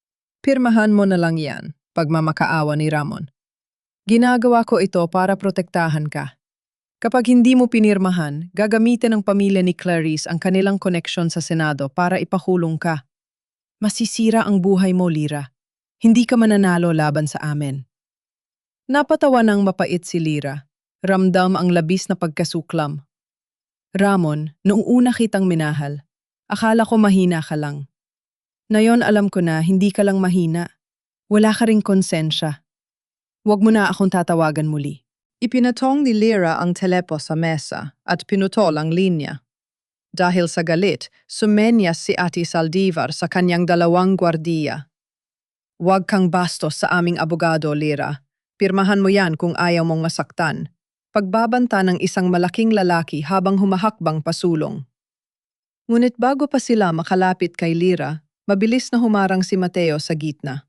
Speaker 1: Pirmahan mo na lang yan, pagmamakaawa ni Ramon. Ginagawa ko ito para protektahan ka. Kapag hindi mo pinirmahan, gagamitin ng pamilya ni Clarice ang kanilang koneksyon sa Senado para ipahulong ka. Masisira ang buhay mo, Lyra. Hindi ka mananalo laban sa amin. Napatawa ng mapait si Lyra. Ramdam ang labis na pagkasuklam. Ramon, noong una kitang minahal, akala ko mahina ka lang. Ngayon alam ko na hindi ka lang mahina. Wala ka ring konsensya. Huwag mo na akong tatawagan muli. Ipinatong ni Lyra ang telepo sa mesa at pinutol ang linya. Dahil sa galit, sumenyas si Ati Saldivar sa kanyang dalawang gwardiya. Huwag kang bastos sa aming abogado, Lyra. Pirmahan mo yan kung ayaw mong masaktan. Pagbabanta ng isang malaking lalaki habang humahakbang pasulong. Ngunit bago pa sila makalapit kay Lyra, mabilis na humarang si Mateo sa gitna.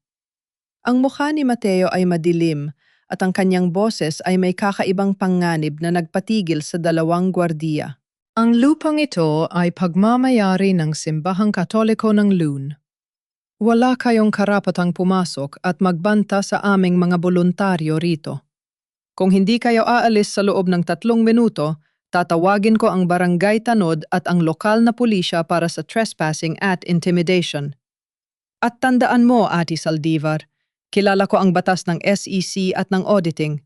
Speaker 1: Ang mukha ni Mateo ay madilim at ang kanyang boses ay may kakaibang panganib na nagpatigil sa dalawang gwardiya. Ang lupang ito ay pagmamayari ng Simbahang Katoliko ng Lune. Wala kayong karapatang pumasok at magbanta sa aming mga voluntaryo rito. Kung hindi kayo aalis sa loob ng 3 minuto, tatawagin ko ang barangay tanod at ang lokal na pulisya para sa trespassing at intimidation. At tandaan mo, Ate Saldivar, kilala ko ang batas ng SEC at ng auditing.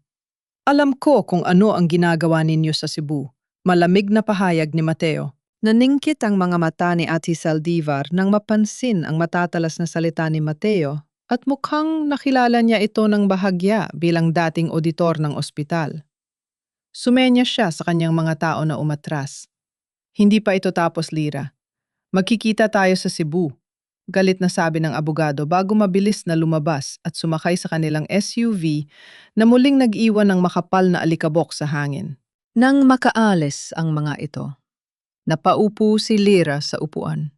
Speaker 1: Alam ko kung ano ang ginagawa ninyo sa Cebu. Malamig na pahayag ni Mateo. Naningkit ang mga mata ni Ate Saldivar nang mapansin ang matatalas na salita ni Mateo at mukhang nakilala niya ito ng bahagya bilang dating auditor ng ospital. Sumenya siya sa kanyang mga tao na umatras. Hindi pa ito tapos, Lira. Magkikita tayo sa Cebu. Galit na sabi ng abogado bago mabilis na lumabas at sumakay sa kanilang SUV na muling nag-iwan ng makapal na alikabok sa hangin. Nang makaalis ang mga ito, napaupo si Lira sa upuan.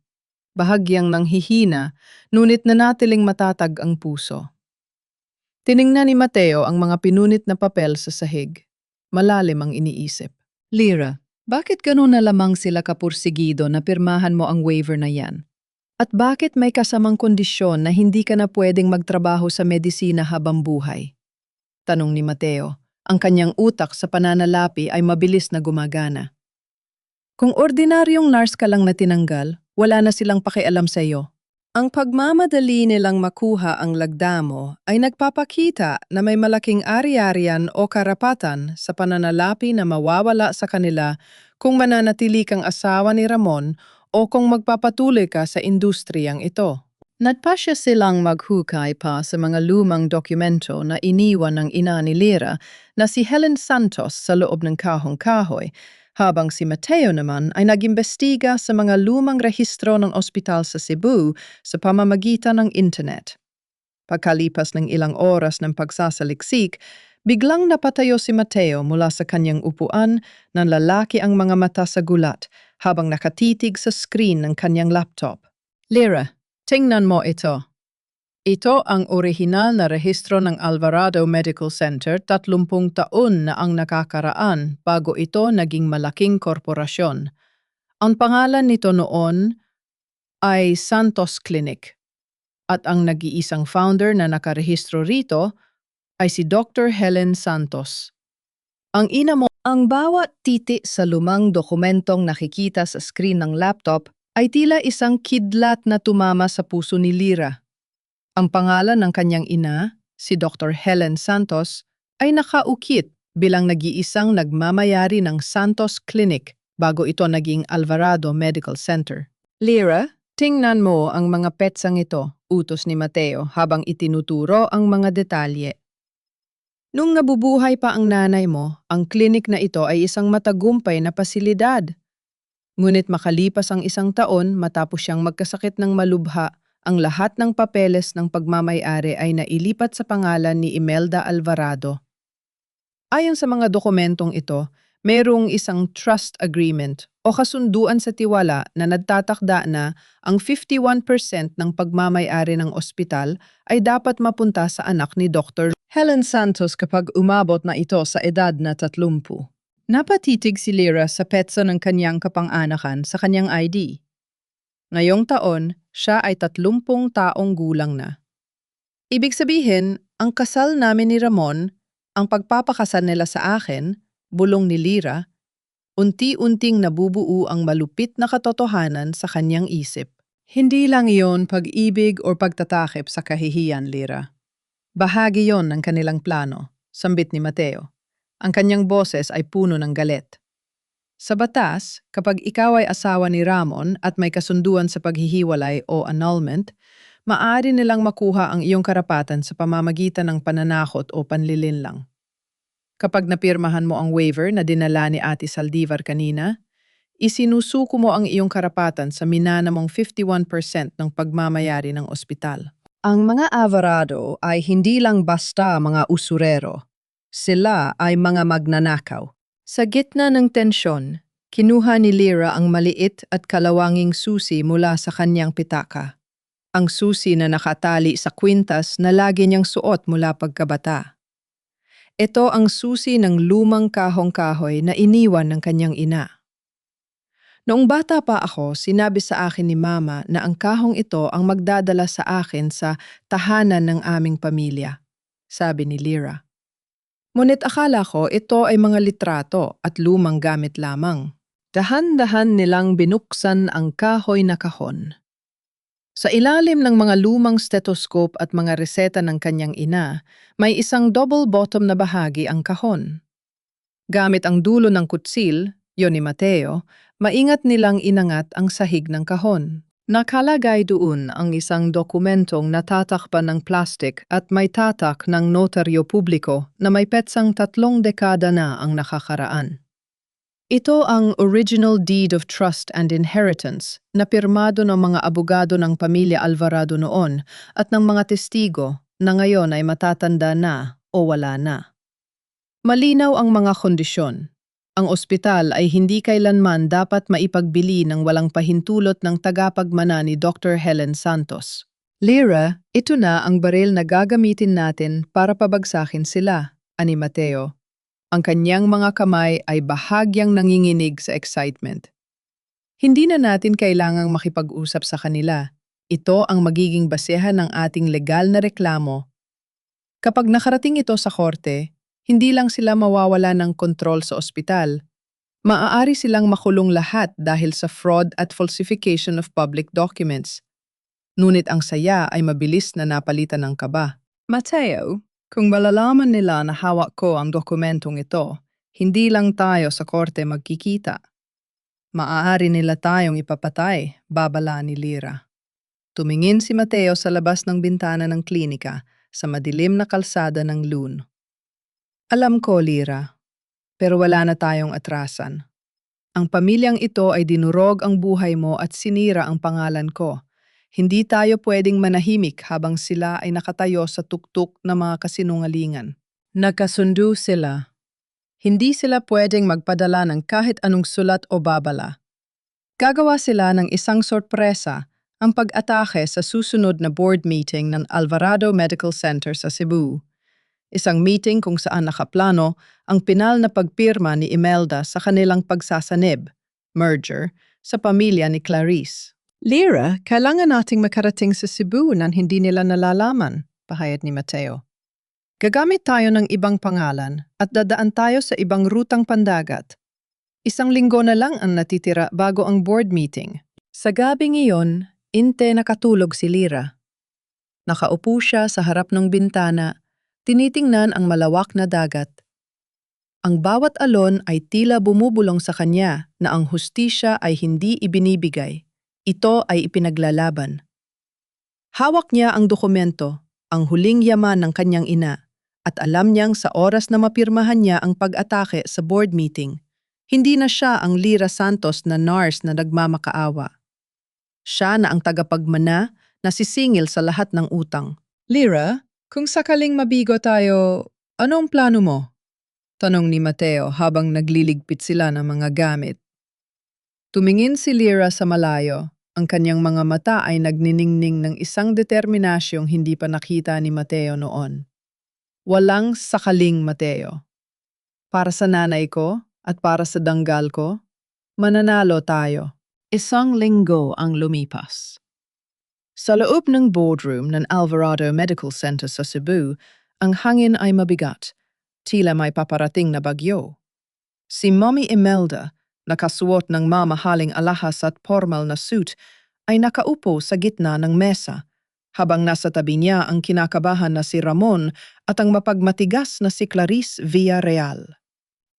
Speaker 1: Bahagyang nanghihina, ngunit nanatiling matatag ang puso. Tiningnan ni Mateo ang mga pinunit na papel sa sahig. Malalim ang iniisip. Lira, bakit ganun na lamang sila kapursigido na pirmahan mo ang waiver na yan? At bakit may kasamang kondisyon na hindi ka na pwedeng magtrabaho sa medisina habang buhay? Tanong ni Mateo. Ang kanyang utak sa pananalapi ay mabilis na gumagana. Kung ordinaryong nurse ka lang na tinanggal, wala na silang pakialam sa iyo. Ang pagmamadali nilang makuha ang lagda mo ay nagpapakita na may malaking ari-arian o karapatan sa pananalapi na mawawala sa kanila kung mananatili kang asawa ni Ramon o kung magpapatuloy ka sa industriyang ito. Nagpasya silang maghukay pa sa mga lumang dokumento na iniwan ng ina ni Lira na si Helen Santos sa loob ng kahong-kahoy, habang si Mateo naman ay nag-imbestiga sa mga lumang rehistro ng ospital sa Cebu sa pamamagitan ng internet. Pagkalipas ng ilang oras ng pagsasaliksik, biglang napatayo si Mateo mula sa kanyang upuan ng lalaki ang mga mata sa gulat habang nakatitig sa screen ng kanyang laptop. Lira, tingnan mo ito. Ito ang orihinal na rehistro ng Alvarado Medical Center 30 taon na ang nakakaraan bago ito naging malaking korporasyon. Ang pangalan nito noon ay Santos Clinic at ang nag-iisang founder na nakarehistro rito ay si Dr. Helen Santos. Ang ina mo, ang bawat titi sa lumang dokumentong nakikita sa screen ng laptop ay tila isang kidlat na tumama sa puso ni Lira. Ang pangalan ng kanyang ina, si Dr. Helen Santos, ay nakaukit bilang nag-iisang nagmamayari ng Santos Clinic bago ito naging Alvarado Medical Center. Lira, tingnan mo ang mga petsang ito, utos ni Mateo habang itinuturo ang mga detalye. Nung nabubuhay pa ang nanay mo, ang klinik na ito ay isang matagumpay na pasilidad. Ngunit makalipas ang 1 taon matapos siyang magkasakit ng malubha, ang lahat ng papeles ng pagmamay-ari ay nailipat sa pangalan ni Imelda Alvarado. Ayon sa mga dokumentong ito, mayroong isang trust agreement o kasunduan sa tiwala na nagtatakda na ang 51% ng pagmamay-ari ng ospital ay dapat mapunta sa anak ni Dr. Helen Santos kapag umabot na ito sa edad na 30. Napatitig si Lira sa petsa ng kanyang kapang-anakan sa kanyang ID. Ngayong taon, siya ay 30 taong gulang na. Ibig sabihin, ang kasal namin ni Ramon, ang pagpapakasal nila sa akin, bulong ni Lira, unti-unting nabubuo ang malupit na katotohanan sa kanyang isip. Hindi lang iyon pag-ibig o pagtatakip sa kahihiyan, Lira. Bahagi yon ng kanilang plano, sambit ni Mateo. Ang kanyang boses ay puno ng galit. Sa batas, kapag ikaw ay asawa ni Ramon at may kasunduan sa paghihiwalay o annulment, maaari nilang makuha ang iyong karapatan sa pamamagitan ng pananakot o panlilinlang. Kapag napirmahan mo ang waiver na dinala ni Ate Saldivar kanina, isinusuko mo ang iyong karapatan sa minana mong 51% ng pagmamayari ng ospital. Ang mga Alvarado ay hindi lang basta mga usurero. Sila ay mga magnanakaw. Sa gitna ng tensyon, kinuha ni Lira ang maliit at kalawanging susi mula sa kanyang pitaka. Ang susi na nakatali sa kwintas na lagi niyang suot mula pagkabata. Ito ang susi ng lumang kahong-kahoy na iniwan ng kanyang ina. Noong bata pa ako, sinabi sa akin ni Mama na ang kahong ito ang magdadala sa akin sa tahanan ng aming pamilya, sabi ni Lyra. Ngunit akala ko ito ay mga litrato at lumang gamit lamang. Dahan-dahan nilang binuksan ang kahoy na kahon. Sa ilalim ng mga lumang stethoscope at mga reseta ng kanyang ina, may isang double bottom na bahagi ang kahon. Gamit ang dulo ng kutsil, yon ni Mateo, maingat nilang inangat ang sahig ng kahon. Nakalagay doon ang isang dokumentong natatakpan ng plastik at may tatak ng notaryo publiko na may petsang 3 dekada na ang nakakaraan. Ito ang Original Deed of Trust and Inheritance na pirmado ng mga abogado ng pamilya Alvarado noon at ng mga testigo na ngayon ay matatanda na o wala na. Malinaw ang mga kondisyon. Ang ospital ay hindi kailanman dapat maipagbili ng walang pahintulot ng tagapagmana ni Dr. Helen Santos. Lyra, ito na ang baril na gagamitin natin para pabagsakin sila, ani Mateo. Ang kanyang mga kamay ay bahagyang nanginginig sa excitement. Hindi na natin kailangang makipag-usap sa kanila. Ito ang magiging basehan ng ating legal na reklamo. Kapag nakarating ito sa korte, hindi lang sila mawawala ng kontrol sa ospital. Maaari silang makulong lahat dahil sa fraud at falsification of public documents. Ngunit ang saya ay mabilis na napalitan ng kaba. Mateo, kung malalaman nila na hawak ko ang dokumentong ito, hindi lang tayo sa korte magkikita. Maaari nila tayong ipapatay, babala ni Lyra. Tumingin si Mateo sa labas ng bintana ng klinika sa madilim na kalsada ng Lune. Alam ko, Lyra, pero wala na tayong atrasan. Ang pamilyang ito ay dinurog ang buhay mo at sinira ang pangalan ko. Hindi tayo pwedeng manahimik habang sila ay nakatayo sa tuktok na mga kasinungalingan. Nagkasundo sila. Hindi sila pwedeng magpadala ng kahit anong sulat o babala. Gagawa sila ng isang sorpresa, ang pag-atake sa susunod na board meeting ng Alvarado Medical Center sa Cebu. Isang meeting kung saan nakaplano ang pinal na pagpirma ni Imelda sa kanilang pagsasanib, merger, sa pamilya ni Clarice. Lyra, kailangan nating makarating sa Cebu nang hindi nila nalalaman, pahayag ni Mateo. Gagamit tayo ng ibang pangalan at dadaan tayo sa ibang rutang pandagat. 1 linggo na lang ang natitira bago ang board meeting. Sa gabing iyon, nakatulog si Lyra. Nakaupo siya sa harap ng bintana, tinitingnan ang malawak na dagat. Ang bawat alon ay tila bumubulong sa kanya na ang hustisya ay hindi ibinibigay. Ito ay ipinaglalaban. Hawak niya ang dokumento, ang huling yaman ng kanyang ina, at alam niyang sa oras na mapirmahan niya ang pag-atake sa board meeting, hindi na siya ang Lyra Santos na nurse na nagmamakaawa. Siya na ang tagapagmana na sisingil sa lahat ng utang. Lyra, kung sakaling mabigo tayo, ano ang plano mo? Tanong ni Mateo habang nagliligpit sila ng mga gamit. Tumingin si Lyra sa malayo. Ang kanyang mga mata ay nagniningning ng isang determinasyong hindi pa nakita ni Mateo noon. Walang sakaling, Mateo. Para sa nanay ko at para sa danggal ko, mananalo tayo. 1 linggo ang lumipas. Sa loob ng boardroom ng Alvarado Medical Center sa Cebu, ang hangin ay mabigat, tila may paparating na bagyo. Si Mommy Imelda, nakasuot ng mamahaling alahas at formal na suit, ay nakaupo sa gitna ng mesa, habang nasa tabi niya ang kinakabahan na si Ramon at ang mapagmatigas na si Clarice Villarreal.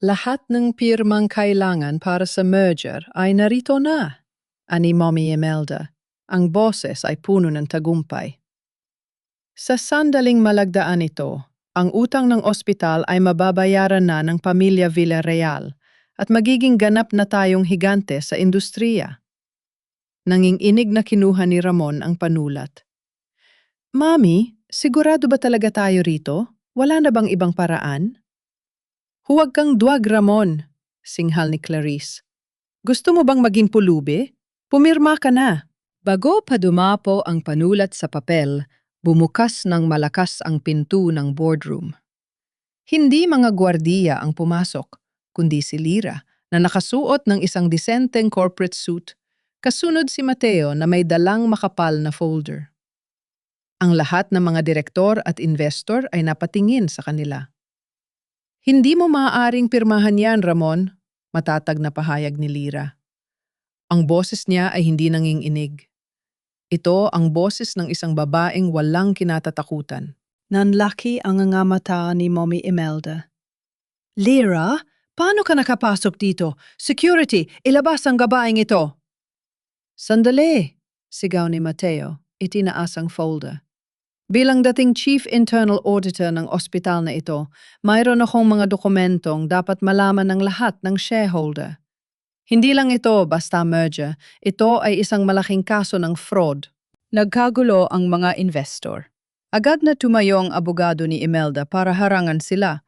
Speaker 1: Lahat ng pirmang kailangan para sa merger ay narito na, ani Mommy Imelda. Ang boses ay puno ng tagumpay. Sa sandaling malagdaan ito, ang utang ng ospital ay mababayaran na ng pamilya Villarreal at magiging ganap na tayong higante sa industriya. Nanginginig na kinuha ni Ramon ang panulat. Mami, sigurado ba talaga tayo rito? Wala na bang ibang paraan? Huwag kang duwag, Ramon, singhal ni Clarice. Gusto mo bang maging pulubi? Pumirma ka na. Bago pa dumapo ang panulat sa papel, bumukas ng malakas ang pinto ng boardroom. Hindi mga gwardiya ang pumasok, kundi si Lyra na nakasuot ng isang disenteng corporate suit, kasunod si Mateo na may dalang makapal na folder. Ang lahat ng mga direktor at investor ay napatingin sa kanila. Hindi mo maaaring pirmahan yan, Ramon, matatag na pahayag ni Lira. Ang boses niya ay hindi nanginginig. Ito ang boses ng isang babaeng walang kinatatakutan. Nanlaki ang nga mata ni Mommy Imelda. Lira, paano ka nakapasok dito? Security, ilabas ang babaeng ito. Sandali, sigaw ni Mateo, itinaas ang folder. Bilang dating Chief Internal Auditor ng ospital na ito, mayroon akong mga dokumentong dapat malaman ng lahat ng shareholder. Hindi lang ito basta merger, ito ay isang malaking kaso ng fraud. Nagkagulo ang mga investor. Agad na tumayo ang abogado ni Imelda para harangan sila,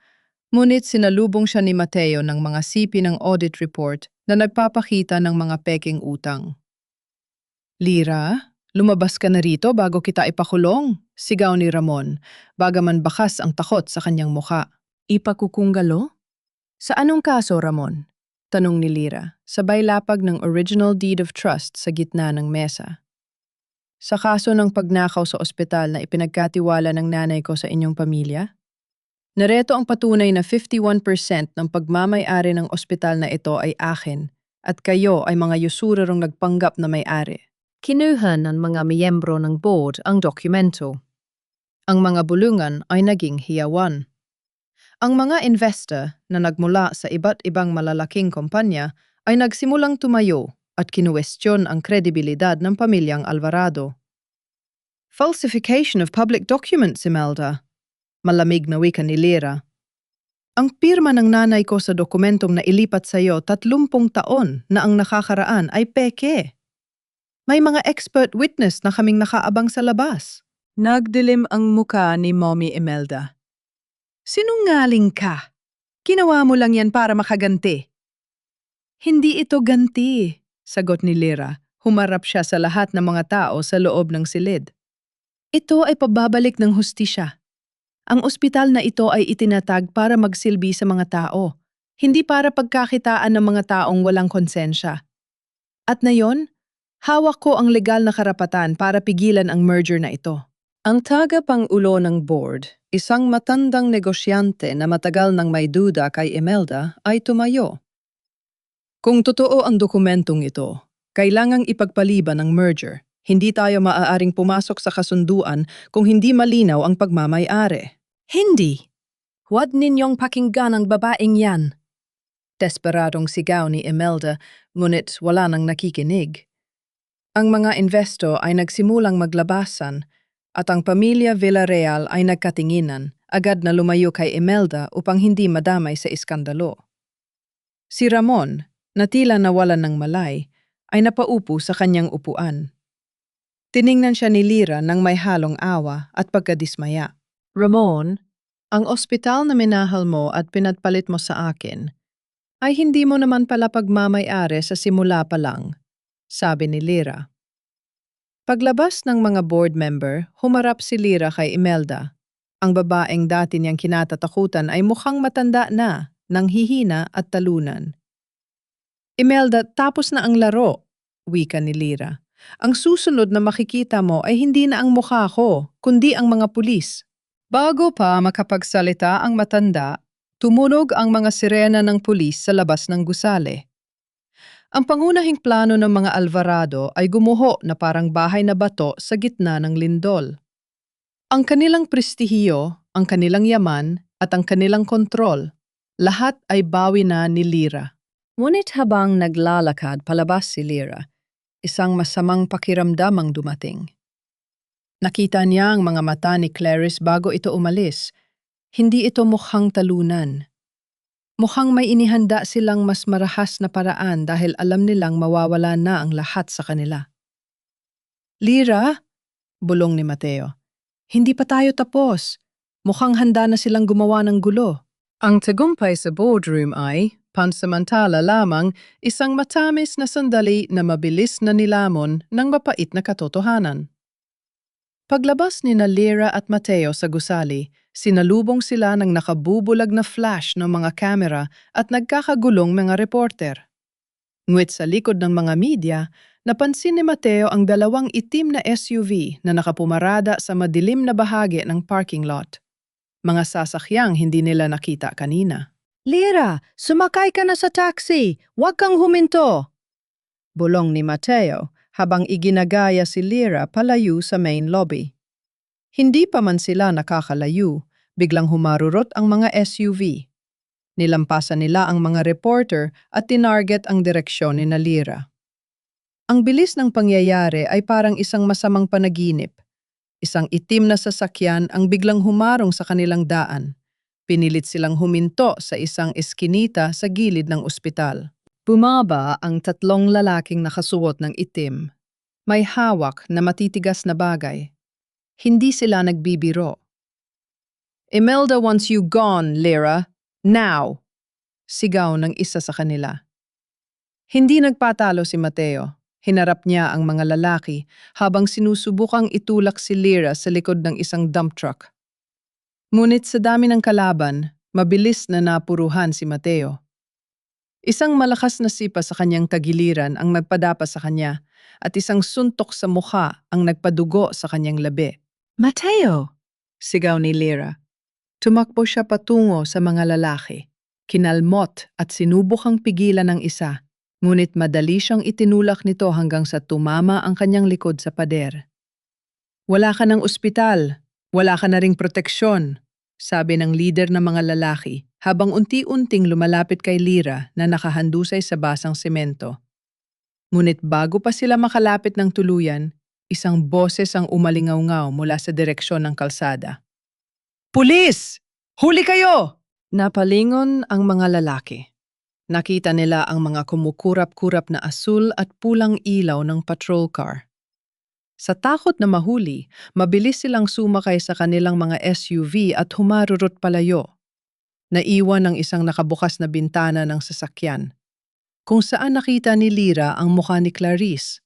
Speaker 1: ngunit sinalubong siya ni Mateo ng mga sipi ng audit report na nagpapakita ng mga peking utang. Lira, lumabas ka na rito bago kita ipakulong, sigaw ni Ramon, bagaman bakas ang takot sa kanyang muka. Ipakukunggalo? Sa anong kaso, Ramon? Tanong ni Lira, sabay lapag ng original deed of trust sa gitna ng mesa. Sa kaso ng pagnakaw sa ospital na ipinagkatiwala ng nanay ko sa inyong pamilya? Nareto ang patunay na 51% ng pagmamay-ari ng ospital na ito ay akin at kayo ay mga usurerong nagpanggap na may-ari. Kinuha ng mga miyembro ng board ang dokumento. Ang mga bulungan ay naging hiyawan. Ang mga investor na nagmula sa iba't ibang malalaking kumpanya ay nagsimulang tumayo at kinuwestiyon ang kredibilidad ng pamilyang Alvarado. Falsification of public documents, Imelda. Malamig na wika ni Lira. Ang pirma ng nanay ko sa dokumentong nailipat sa iyo 30 taon na ang nakakaraan ay peke. May mga expert witness na kaming nakaabang sa labas. Nagdilim ang muka ni Mommy Imelda. Sinungaling ka. Ginawa mo lang yan para makaganti. Hindi ito ganti, sagot ni Lira. Humarap siya sa lahat ng mga tao sa loob ng silid. Ito ay pababalik ng hustisya. Ang ospital na ito ay itinatag para magsilbi sa mga tao, hindi para pagkakitaan ng mga taong walang konsensya. At ngayon, hawak ko ang legal na karapatan para pigilan ang merger na ito. Ang tagapangulo ng board, isang matandang negosyante na matagal nang may duda kay Imelda, ay tumayo. Kung totoo ang dokumentong ito, kailangang ipagpaliban ang merger. Hindi tayo maaaring pumasok sa kasunduan kung hindi malinaw ang pagmamay-ari. Hindi! Huwag ninyong pakinggan ang babaeng yan. Desperadong sigaw ni Imelda, ngunit wala nang nakikinig. Ang mga investor ay nagsimulang maglabasan at ang pamilya Villarreal ay nagkatinginan, agad na lumayo kay Imelda upang hindi madamay sa iskandalo. Si Ramon, na tila nawalan ng malay, ay napaupo sa kanyang upuan. Tiningnan siya ni Lira nang may halong awa at pagkadismaya. Ramon, ang ospital na minahal mo at pinatpalit mo sa akin ay hindi mo naman pala pagmamay-ari sa simula pa lang, sabi ni Lira. Paglabas ng mga board member, humarap si Lira kay Imelda. Ang babaeng dati niyang kinatatakutan ay mukhang matanda na, nanghihina at talunan. Imelda, tapos na ang laro, wika ni Lira. Ang susunod na makikita mo ay hindi na ang mukha ko, kundi ang mga pulis. Bago pa makapagsalita ang matanda, tumunog ang mga sirena ng pulis sa labas ng gusali. Ang pangunahing plano ng mga Alvarado ay gumuho na parang bahay na bato sa gitna ng lindol. Ang kanilang prestihiyo, ang kanilang yaman, at ang kanilang kontrol, lahat ay bawi na ni Lira. Ngunit habang naglalakad palabas si Lira, isang masamang pakiramdam ang dumating. Nakita niya ang mga mata ni Clarice bago ito umalis. Hindi ito mukhang talunan. Mukhang may inihanda silang mas marahas na paraan dahil alam nilang mawawala na ang lahat sa kanila. Lira, bulong ni Mateo, hindi pa tayo tapos. Mukhang handa na silang gumawa ng gulo. Ang tagumpay sa boardroom ay, pansamantala lamang, isang matamis na sandali na mabilis na nilamon ng mapait na katotohanan. Paglabas ni Lira at Mateo sa gusali, Sinalubong sila ng nakabubulag na flash ng mga kamera at nagkakagulong mga reporter. Ngunit sa likod ng mga media, napansin ni Mateo ang dalawang itim na SUV na nakapumarada sa madilim na bahagi ng parking lot. Mga sasakyang hindi nila nakita kanina.
Speaker 2: Lira, sumakay ka na sa taxi. Huwag kang huminto. Bulong ni Mateo habang iginagaya si Lira palayo sa main lobby. Hindi pa man sila nakakalayo, biglang humarurot ang mga SUV. Nilampasan nila ang mga reporter at tinarget ang direksyon ni Lira. Ang bilis ng pangyayari ay parang isang masamang panaginip. Isang itim na sasakyan ang biglang humarong sa kanilang daan. Pinilit silang huminto sa isang eskinita sa gilid ng ospital. Bumaba ang tatlong lalaking nakasuot ng itim. May hawak na matitigas na bagay. Hindi sila nagbibiro. "Imelda wants you gone, Lyra. Now!" Sigaw ng isa sa kanila. Hindi nagpatalo si Mateo. Hinarap niya ang mga lalaki habang sinusubukang itulak si Lyra sa likod ng isang dump truck. Ngunit sa dami ng kalaban, mabilis na napuruhan si Mateo. Isang malakas na sipa sa kanyang tagiliran ang nagpadapa sa kanya at isang suntok sa mukha ang nagpadugo sa kanyang labi. "Mateo!" Sigaw ni Lyra. Tumakbo siya patungo sa mga lalaki. Kinalmot at sinubukang pigilan ng isa, ngunit madali siyang itinulak nito hanggang sa tumama ang kanyang likod sa pader. "Wala ka ng ospital, wala ka na ring proteksyon," sabi ng lider ng mga lalaki habang unti-unting lumalapit kay Lyra na nakahandusay sa basang semento. Ngunit bago pa sila makalapit ng tuluyan, isang boses ang umalingaw-ngaw mula sa direksyon ng kalsada. "Pulis! Huli kayo!" Napalingon ang mga lalaki. Nakita nila ang mga kumukurap-kurap na asul at pulang ilaw ng patrol car. Sa takot na mahuli, mabilis silang sumakay sa kanilang mga SUV at humarurot palayo. Naiwan ang isang nakabukas na bintana ng sasakyan, kung saan nakita ni Lyra ang mukha ni Clarice.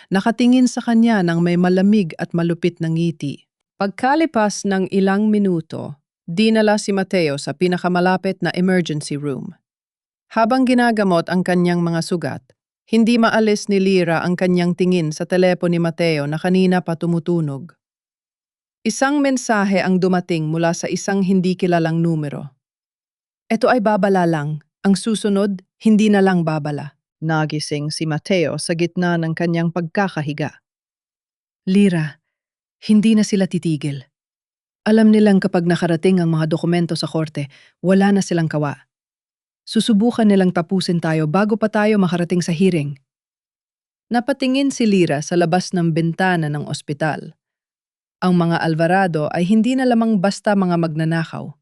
Speaker 2: Nakatingin sa kanya ng may malamig at malupit na ngiti. Pagkalipas ng ilang minuto, dinala si Mateo sa pinakamalapit na emergency room. Habang ginagamot ang kanyang mga sugat, hindi maalis ni Lyra ang kanyang tingin sa telepono ni Mateo na kanina pa tumutunog. Isang mensahe ang dumating mula sa isang hindi kilalang numero. "Ito ay babala lang. Ang susunod, hindi na lang babala." Nagising si Mateo sa gitna ng kanyang pagkakahiga. "Lyra, hindi na sila titigil. Alam nilang kapag nakarating ang mga dokumento sa korte, wala na silang kawa. Susubukan nilang tapusin tayo bago pa tayo makarating sa hearing." Napatingin si Lyra sa labas ng bintana ng ospital. Ang mga Alvarado ay hindi na lamang basta mga magnanakaw.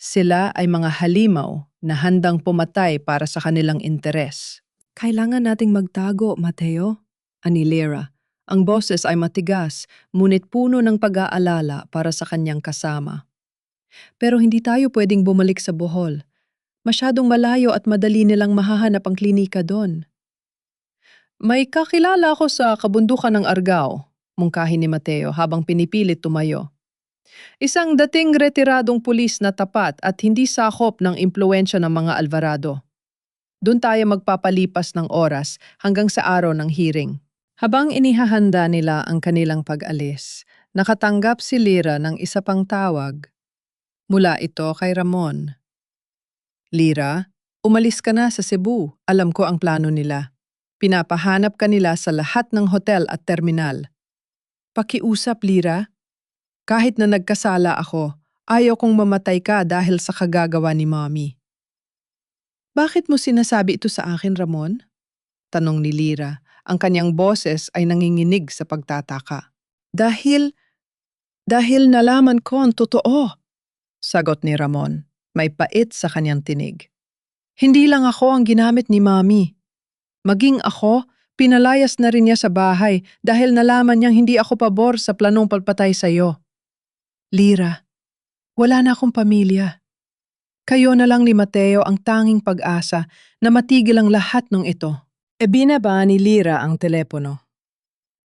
Speaker 2: Sila ay mga halimaw na handang pumatay para sa kanilang interes. "Kailangan nating magtago, Mateo," ani Lyra. Ang boses ay matigas, ngunit puno ng pag-aalala para sa kanyang kasama. "Pero hindi tayo pwedeng bumalik sa Bohol. Masyadong malayo at madali nilang mahahanap ang klinika doon." "May kakilala ako sa kabundukan ng Argao," mungkahi ni Mateo habang pinipilit tumayo. "Isang dating retiradong pulis na tapat at hindi sakop ng impluwensya ng mga Alvarado. Doon tayo magpapalipas ng oras hanggang sa araw ng hearing." Habang inihahanda nila ang kanilang pag-alis, nakatanggap si Lyra ng isa pang tawag. Mula ito kay Ramon. "Lyra, umalis ka na sa Cebu. Alam ko ang plano nila. Pinapahanap ka nila sa lahat ng hotel at terminal. Pakiusap, Lyra. Kahit na nagkasala ako, ayaw kong mamatay ka dahil sa kagagawa ni Mommy." "Bakit mo sinasabi ito sa akin, Ramon?" tanong ni Lyra. Ang kanyang boses ay nanginginig sa pagtataka. Dahil nalaman ko ang totoo," sagot ni Ramon. May pait sa kanyang tinig. "Hindi lang ako ang ginamit ni Mommy. Maging ako, pinalayas na rin niya sa bahay dahil nalaman niyang hindi ako pabor sa planong pagpatay sa iyo. Lyra, wala na akong pamilya. Kayo na lang ni Mateo ang tanging pag-asa na matigil ang lahat ng ito." Binaba ni Lyra ang telepono.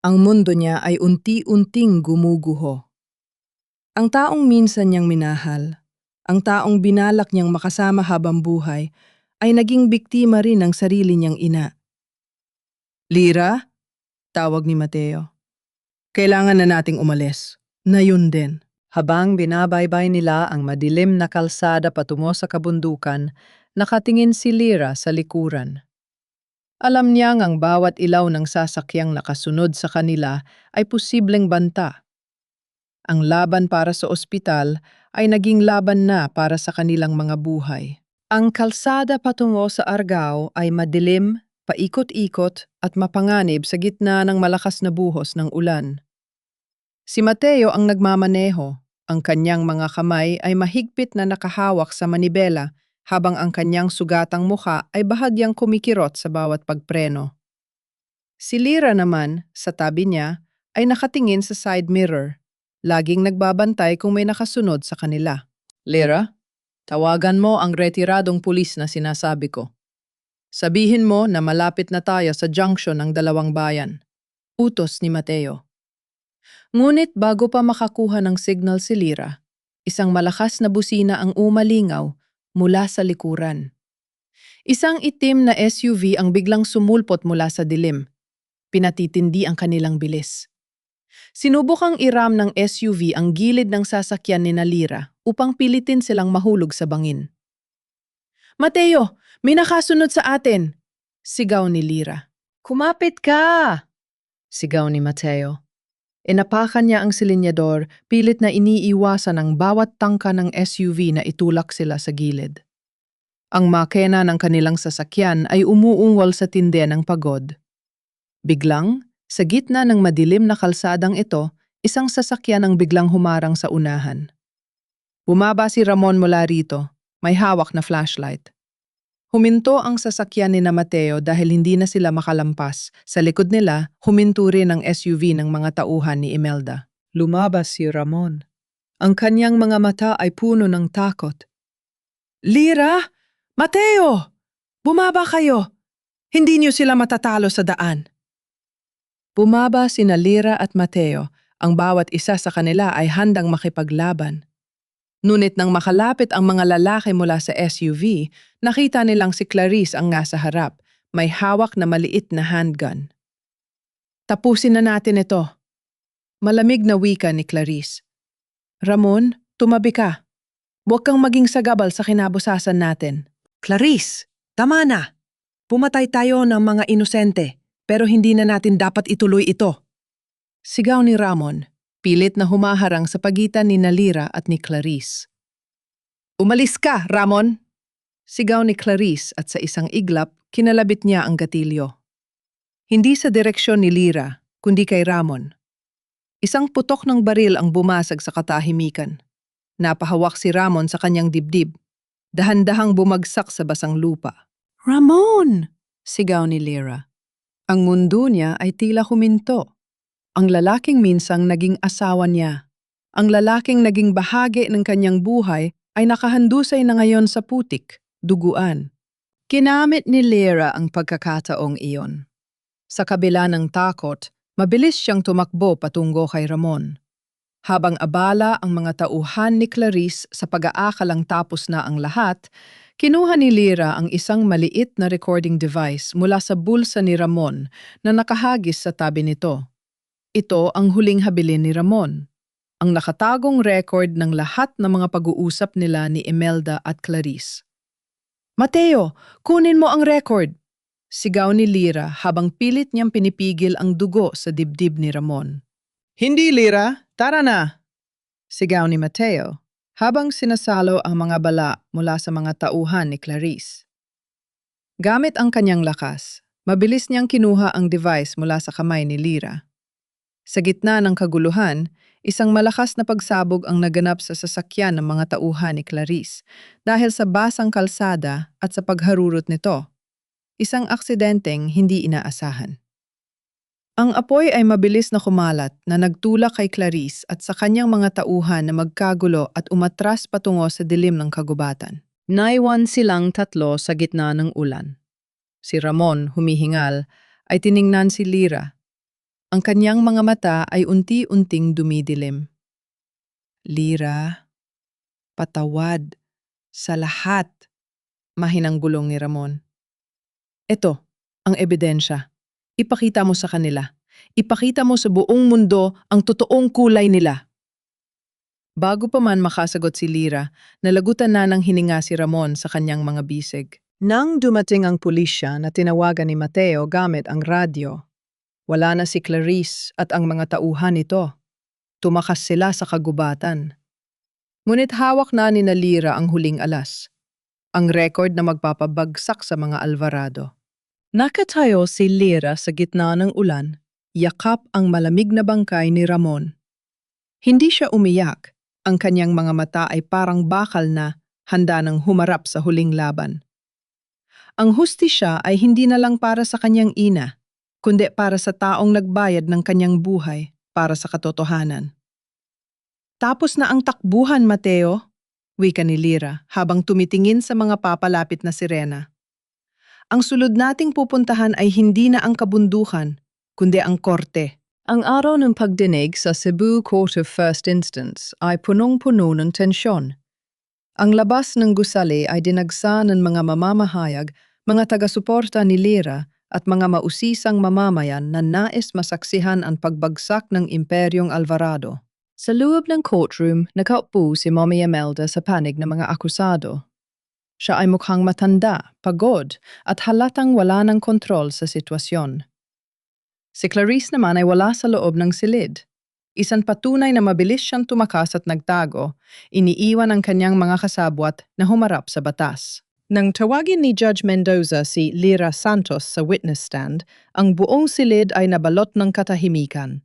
Speaker 2: Ang mundo niya ay unti-unting gumuguho. Ang taong minsan niyang minahal, ang taong binalak niyang makasama habang buhay, ay naging biktima rin ng sarili niyang ina. Lira, tawag ni Mateo. Kailangan na nating umalis. Na yun din.
Speaker 1: Habang binabaybay nila ang madilim na kalsada patungo sa kabundukan, nakatingin si Lira sa likuran. Alam niyang ang bawat ilaw ng sasakyang nakasunod sa kanila ay posibleng banta. Ang laban para sa ospital ay naging laban na para sa kanilang mga buhay. Ang kalsada patungo sa Argao ay madilim, paikot-ikot at mapanganib sa gitna ng malakas na buhos ng ulan. Si Mateo ang nagmamaneho. Ang kanyang mga kamay ay mahigpit na nakahawak sa manibela habang ang kanyang sugatang mukha ay bahagyang kumikirot sa bawat pagpreno. Si Lira naman, sa tabi niya, ay nakatingin sa side mirror, laging nagbabantay kung may nakasunod sa kanila. Lira, tawagan mo ang retiradong pulis na sinasabi ko. Sabihin mo na malapit na tayo sa junction ng dalawang bayan. Utos ni Mateo. Ngunit bago pa makakuha ng signal si Lira, isang malakas na busina ang umalingaw mula sa likuran. Isang itim na SUV ang biglang sumulpot mula sa dilim. Pinatitindi ang kanilang bilis. Sinubukang iram ng SUV ang gilid ng sasakyan ni Lira upang pilitin silang mahulog sa bangin. Mateo, may nakasunod sa atin! Sigaw ni Lira. Kumapit ka! Sigaw ni Mateo. Inapakan niya ang silinyador, pilit na iniiwasan ang bawat tangka ng SUV na itulak sila sa gilid. Ang makina ng kanilang sasakyan ay umuungol sa tinde ng pagod. Biglang, sa gitna ng madilim na kalsadang ito, isang sasakyan ang biglang humarang sa unahan. Bumaba si Ramon mula rito, may hawak na flashlight. Huminto ang sasakyan ni Mateo dahil hindi na sila makalampas. Sa likod nila, huminto rin ang SUV ng mga tauhan ni Imelda. Lumabas si Ramon. Ang kanyang mga mata ay puno ng takot. Lira! Mateo! Bumaba kayo! Hindi niyo sila matatalo sa daan. Bumaba sina Lira at Mateo. Ang bawat isa sa kanila ay handang makipaglaban. Ngunit nang makalapit ang mga lalaki mula sa SUV, nakita nilang si Clarice ang nasa harap, may hawak na maliit na handgun. Tapusin na natin ito. Malamig na wika ni Clarice. Ramon, tumabi ka. Huwag kang maging sagabal sa kinabusasan natin. Clarice, tama na. Pumatay tayo ng mga inosente, pero hindi na natin dapat ituloy ito. Sigaw ni Ramon. Pilit na humaharang sa pagitan ni Lira at ni Clarice. Umalis ka, Ramon! Sigaw ni Clarice at sa isang iglap, kinalabit niya ang gatilyo. Hindi sa direksyon ni Lira, kundi kay Ramon. Isang putok ng baril ang bumasag sa katahimikan. Napahawak si Ramon sa kanyang dibdib. Dahan-dahang bumagsak sa basang lupa. Ramon! Sigaw ni Lira. Ang mundo niya ay tila huminto. Ang lalaking minsang naging asawa niya. Ang lalaking naging bahagi ng kanyang buhay ay nakahandusay na ngayon sa putik, duguan. Ginamit ni Lira ang pagkakataong iyon. Sa kabila ng takot, mabilis siyang tumakbo patungo kay Ramon. Habang abala ang mga tauhan ni Clarice sa pag-aakalang tapos na ang lahat, kinuha ni Lira ang isang maliit na recording device mula sa bulsa ni Ramon na nakahagis sa tabi nito. Ito ang huling habilin ni Ramon, ang nakatagong record ng lahat ng mga pag-uusap nila ni Imelda at Clarice. Mateo, kunin mo ang record! Sigaw ni Lira habang pilit niyang pinipigil ang dugo sa dibdib ni Ramon. Hindi, Lira! Tara na! Sigaw ni Mateo habang sinasalo ang mga bala mula sa mga tauhan ni Clarice. Gamit ang kanyang lakas, mabilis niyang kinuha ang device mula sa kamay ni Lira. Sa gitna ng kaguluhan, isang malakas na pagsabog ang naganap sa sasakyan ng mga tauhan ni Clarice dahil sa basang kalsada at sa pagharurot nito. Isang aksidenteng hindi inaasahan. Ang apoy ay mabilis na kumalat na nagtulak kay Clarice at sa kanyang mga tauhan na magkagulo at umatras patungo sa dilim ng kagubatan. Naiwan silang tatlo sa gitna ng ulan. Si Ramon, humihingal, ay tiningnan si Lira. Ang kanyang mga mata ay unti-unting dumidilim. Lira, patawad sa lahat. Mahinang bulong ni Ramon. Ito, ang ebidensya. Ipakita mo sa kanila. Ipakita mo sa buong mundo ang totoong kulay nila. Bago pa man makasagot si Lira, nalagutan na ng hininga si Ramon sa kanyang mga bisig. Nang dumating ang pulisya na tinawagan ni Mateo gamit ang radyo, wala na si Clarice at ang mga tauhan nito. Tumakas sila sa kagubatan. Ngunit hawak na ni Lira ang huling alas, ang record na magpapabagsak sa mga Alvarado. Nakatayo si Lira sa gitna ng ulan, yakap ang malamig na bangkay ni Ramon. Hindi siya umiyak, ang kanyang mga mata ay parang bakal na handa ng humarap sa huling laban. Ang hustisya ay hindi na lang para sa kanyang ina, kundi para sa taong nagbayad ng kanyang buhay para sa katotohanan. Tapos na ang takbuhan, Mateo, wika ni Lira habang tumitingin sa mga papalapit na sirena. Ang sulod nating pupuntahan ay hindi na ang kabundukan, kundi ang korte. Ang araw ng pagdinig sa Cebu Court of First Instance ay punong-puno ng tensyon. Ang labas ng gusali ay dinagsa ng mga mamamahayag, mga taga-suporta ni Lira at mga mausisang mamamayan na nais masaksihan ang pagbagsak ng Imperyong Alvarado. Sa loob ng courtroom, nakaupo si Mommy Imelda sa panig ng mga akusado. Siya ay mukhang matanda, pagod, at halatang wala ng kontrol sa sitwasyon. Si Clarice naman ay wala sa loob ng silid. Isang patunay na mabilis siyang tumakas at nagtago, iniiwan ang kanyang mga kasabwat na humarap sa batas. Nang tawagin ni Judge Mendoza si Lira Santos sa witness stand, ang buong silid ay nabalot ng katahimikan.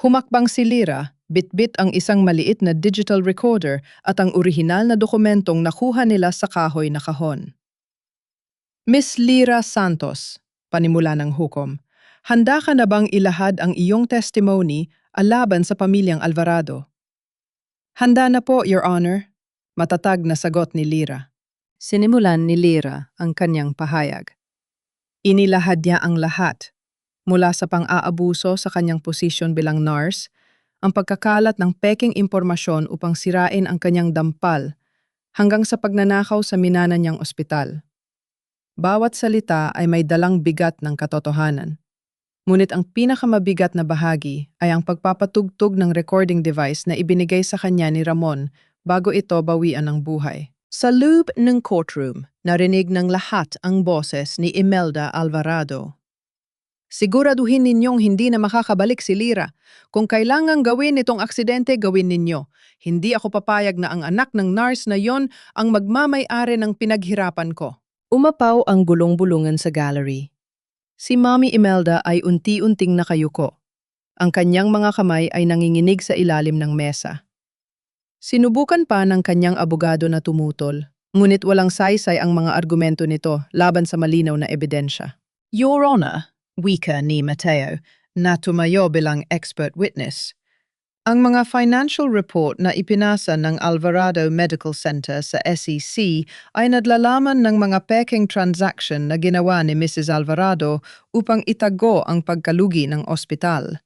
Speaker 1: Humakbang si Lira, bitbit ang isang maliit na digital recorder at ang orihinal na dokumentong nakuha nila sa kahoy na kahon. Miss Lira Santos, panimula ng hukom, handa ka na bang ilahad ang iyong testimony laban sa pamilyang Alvarado? Handa na po, Your Honor. Matatag na sagot ni Lira. Sinimulan ni Lira ang kanyang pahayag. Inilahad niya ang lahat, mula sa pang-aabuso sa kanyang posisyon bilang nurse, ang pagkakalat ng peking impormasyon upang sirain ang kanyang dampal, hanggang sa pagnanakaw sa minana niyang ospital. Bawat salita ay may dalang bigat ng katotohanan. Ngunit ang pinakamabigat na bahagi ay ang pagpapatugtog ng recording device na ibinigay sa kanya ni Ramon bago ito bawian ng buhay. Sa loob ng courtroom, narinig ng lahat ang boses ni Imelda Alvarado. Siguraduhin ninyong hindi na makakabalik si Lira. Kung kailangang gawin itong aksidente, gawin ninyo. Hindi ako papayag na ang anak ng nurse na yon ang magmamay-ari ng pinaghirapan ko. Umapaw ang gulong-bulungan sa gallery. Si Mommy Imelda ay unti-unting nakayuko. Ang kanyang mga kamay ay nanginginig sa ilalim ng mesa. Sinubukan pa ng kanyang abogado na tumutol, ngunit walang saysay ang mga argumento nito laban sa malinaw na ebidensya. Your Honor, wika ni Mateo, na tumayo bilang expert witness. Ang mga financial report na ipinasa ng Alvarado Medical Center sa SEC ay naglalaman ng mga peking transaction na ginawa ni Mrs. Alvarado upang itago ang pagkalugi ng ospital.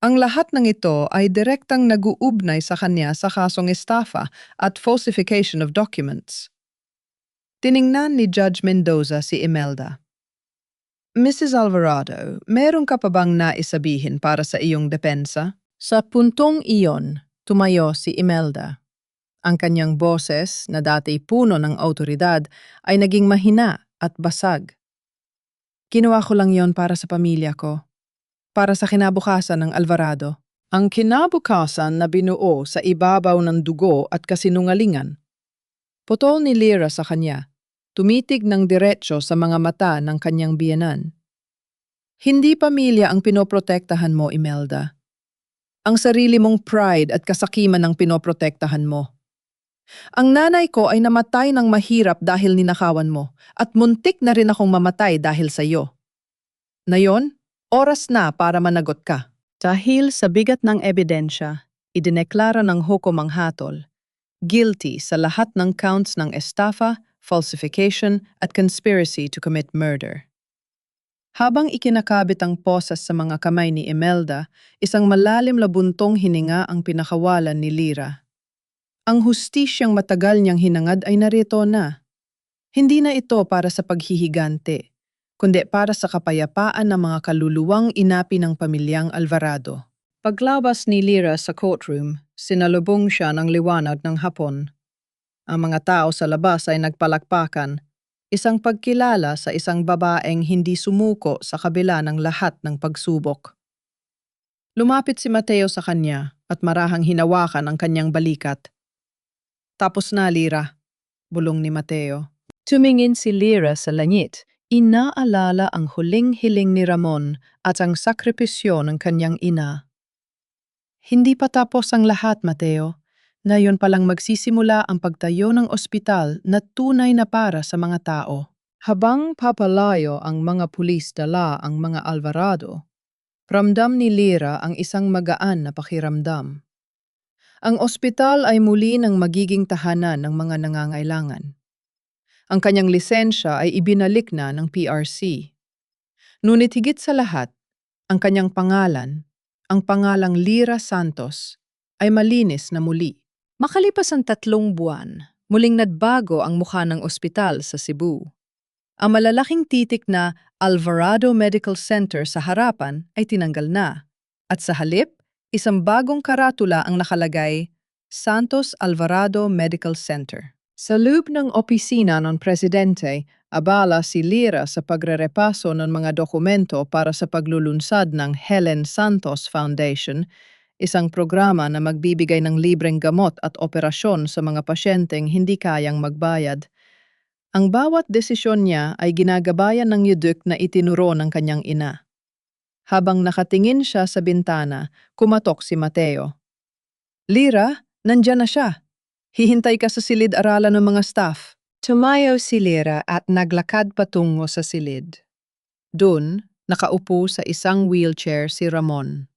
Speaker 1: Ang lahat ng ito ay direktang nag-uugnay sa kanya sa kasong estafa at falsification of documents. Tiningnan ni Judge Mendoza si Imelda. Mrs. Alvarado, meron ka pa bang naisabihin para sa iyong depensa? Sa puntong iyon, tumayo si Imelda. Ang kanyang boses, na dati puno ng awtoridad, ay naging mahina at basag. Ginawa ko lang yon para sa pamilya ko. Para sa kinabukasan ng Alvarado. Ang kinabukasan na binuo sa ibabaw ng dugo at kasinungalingan. Putol ni Lira sa kanya, tumitig ng diretso sa mga mata ng kanyang biyenan. Hindi pamilya ang pinoprotektahan mo, Imelda. Ang sarili mong pride at kasakiman ang pinoprotektahan mo. Ang nanay ko ay namatay ng mahirap dahil ninakawan mo at muntik na rin akong mamatay dahil sa iyo. Ngayon, oras na para managot ka. Dahil sa bigat ng ebidensya, idineklara ng hukom ang hatol, guilty sa lahat ng counts ng estafa, falsification at conspiracy to commit murder.
Speaker 2: Habang ikinakabit ang posas sa mga kamay ni Imelda, isang malalim na buntong hininga ang pinakawalan ni Lyra. Ang hustisyang matagal niyang hinangad ay narito na. Hindi na ito para sa paghihigante, kundi para sa kapayapaan ng mga kaluluwang inapi ng pamilyang Alvarado. Paglabas ni Lyra sa courtroom, sinalubong siya ng liwanag ng hapon. Ang mga tao sa labas ay nagpalakpakan, isang pagkilala sa isang babaeng hindi sumuko sa kabila ng lahat ng pagsubok. Lumapit si Mateo sa kanya at marahang hinawakan ang kanyang balikat. Tapos na, Lyra, bulong ni Mateo. Tumingin si Lyra sa langit. Inaalala ang huling hiling ni Ramon at ang sakripisyo ng kanyang ina. Hindi pa tapos ang lahat, Mateo. Ngayon palang magsisimula ang pagtayo ng ospital na tunay na para sa mga tao. Habang papalayo ang mga pulis dala ang mga Alvarado, ramdam ni Lyra ang isang magaan na pakiramdam. Ang ospital ay muli nang magiging tahanan ng mga nangangailangan. Ang kanyang lisensya ay ibinalik na ng PRC. Ngunit higit sa lahat, ang kanyang pangalan, ang pangalang Lyra Santos, ay malinis na muli. Makalipas ang 3 buwan, muling nagbago ang mukha ng ospital sa Cebu. Ang malalaking titik na Alvarado Medical Center sa harapan ay tinanggal na, at sa halip, isang bagong karatula ang nakalagay, Santos Alvarado Medical Center. Sa loob ng opisina ng presidente, abala si Lyra sa pagrerepaso ng mga dokumento para sa paglulunsad ng Helen Santos Foundation, isang programa na magbibigay ng libreng gamot at operasyon sa mga pasyenteng hindi kayang magbayad. Ang bawat desisyon niya ay ginagabayan ng yuduk na itinuro ng kanyang ina. Habang nakatingin siya sa bintana, kumatok si Mateo. Lyra, nandyan na siya. Hihintay ka sa silid-aralan ng mga staff. Tumayo si Lyra at naglakad patungo sa silid. Doon, nakaupo sa isang wheelchair si Ramon.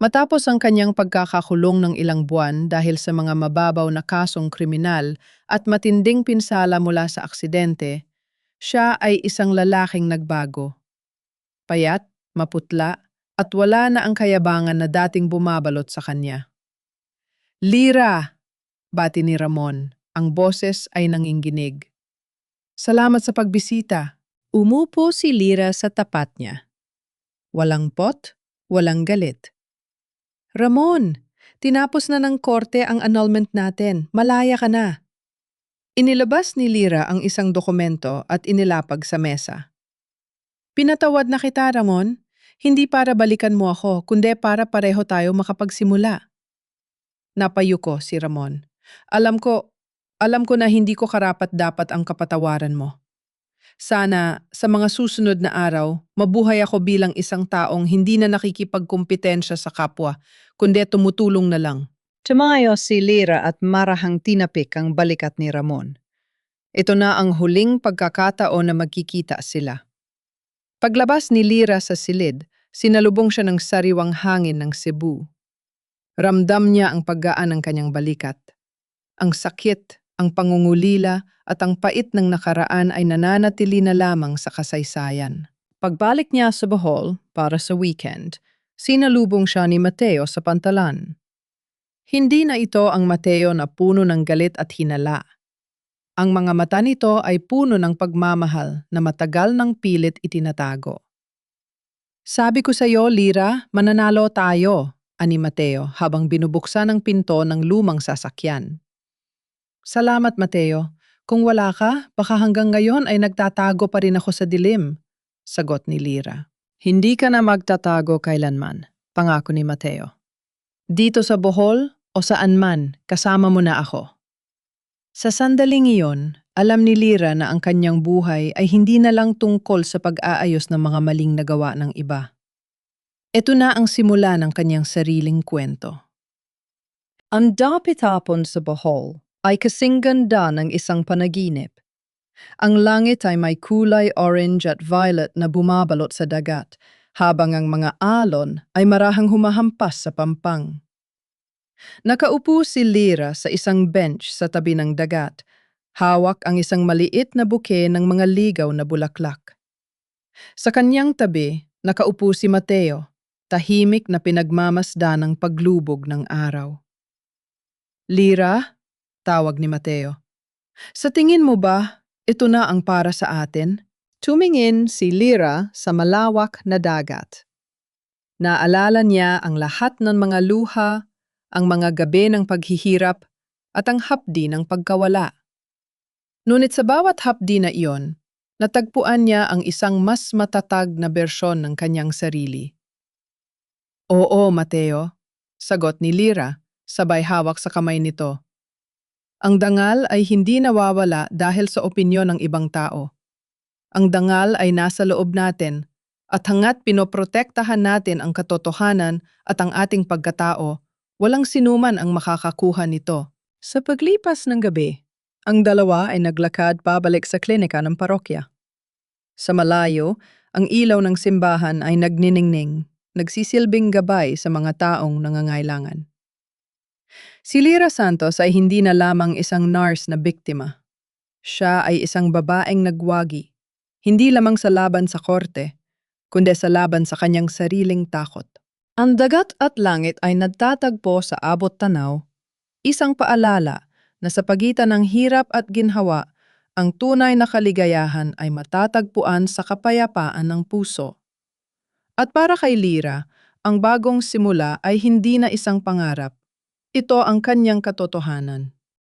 Speaker 2: Matapos ang kanyang pagkakakulong ng ilang buwan dahil sa mga mababaw na kasong kriminal at matinding pinsala mula sa aksidente, siya ay isang lalaking nagbago. Payat, maputla, at wala na ang kayabangan na dating bumabalot sa kanya. Lyra! Bati ni Ramon. Ang boses ay nanginginig. Salamat sa pagbisita. Umupo si Lyra sa tapat niya. Walang pot, walang galit. Ramon, tinapos na ng korte ang annulment natin. Malaya ka na. Inilabas ni Lyra ang isang dokumento at inilapag sa mesa. Pinatawad na kita, Ramon. Hindi para balikan mo ako, kundi para pareho tayo makapagsimula. Napayuko si Ramon. Alam ko na hindi ko karapat-dapat ang kapatawaran mo. Sana sa mga susunod na araw, mabuhay ako bilang isang taong hindi na nakikipagkumpetensya sa kapwa, kundi tumutulong na lang. Tumayo si Lyra at marahang tinapik ang balikat ni Ramon. Ito na ang huling pagkakataon na magkikita sila. Paglabas ni Lyra sa silid, sinalubong siya ng sariwang hangin ng Cebu. Ramdam niya ang paggaan ng kanyang balikat. Ang sakit, ang pangungulila at ang pait ng nakaraan ay nananatili na lamang sa kasaysayan. Pagbalik niya sa Bohol para sa weekend, sinalubong siya ni Mateo sa pantalan. Hindi na ito ang Mateo na puno ng galit at hinala. Ang mga mata nito ay puno ng pagmamahal na matagal ng pilit itinatago. Sabi ko sa iyo, Lyra, mananalo tayo, ani Mateo habang binubuksan ang pinto ng lumang sasakyan. Salamat, Mateo. Kung wala ka, baka hanggang ngayon ay nagtatago pa rin ako sa dilim, sagot ni Lyra. Hindi ka na magtatago kailanman, pangako ni Mateo. Dito sa Bohol o saan man, kasama mo na ako. Sa sandaling iyon, alam ni Lyra na ang kanyang buhay ay hindi na lang tungkol sa pag-aayos ng mga maling nagawa ng iba. Ito na ang simula ng kanyang sariling kwento. Ang dapit-hapon sa Bohol ay kasing ganda ng isang panaginip. Ang langit ay may kulay orange at violet na bumabalot sa dagat, habang ang mga alon ay marahang humahampas sa pampang. Nakaupo si Lyra sa isang bench sa tabi ng dagat. Hawak ang isang maliit na buke ng mga ligaw na bulaklak.
Speaker 1: Sa kanyang tabi, nakaupo si Mateo, tahimik na pinagmamasda ng paglubog ng araw. Lira, tawag ni Mateo. Sa tingin mo ba, ito na ang para sa atin? Tumingin si Lira sa malawak na dagat. Naalala niya ang lahat ng mga luha, ang mga gabi ng paghihirap, at ang hapdi ng pagkawala. Ngunit sa bawat hapdi na iyon, natagpuan niya ang isang mas matatag na bersyon ng kanyang sarili. Oo, Mateo, sagot ni Lira, sabay hawak sa kamay nito. Ang dangal ay hindi nawawala dahil sa opinyon ng ibang tao. Ang dangal ay nasa loob natin, at hangat pinoprotektahan natin ang katotohanan at ang ating pagkatao, walang sinuman ang makakakuha nito. Sa paglipas ng gabi, ang dalawa ay naglakad pabalik sa klinika ng parokya. Sa malayo, ang ilaw ng simbahan ay nagniningning, nagsisilbing gabay sa mga taong nangangailangan. Si Lira Santos ay hindi na lamang isang nurse na biktima. Siya ay isang babaeng nagwagi, hindi lamang sa laban sa korte, kundi sa laban sa kanyang sariling takot. Ang dagat at langit ay nagtatagpo sa abot tanaw, isang paalala na sa pagitan ng hirap at ginhawa, ang tunay na kaligayahan ay matatagpuan sa kapayapaan ng puso. At para kay Lira, ang bagong simula ay hindi na isang pangarap. Ito ang kanyang katotohanan.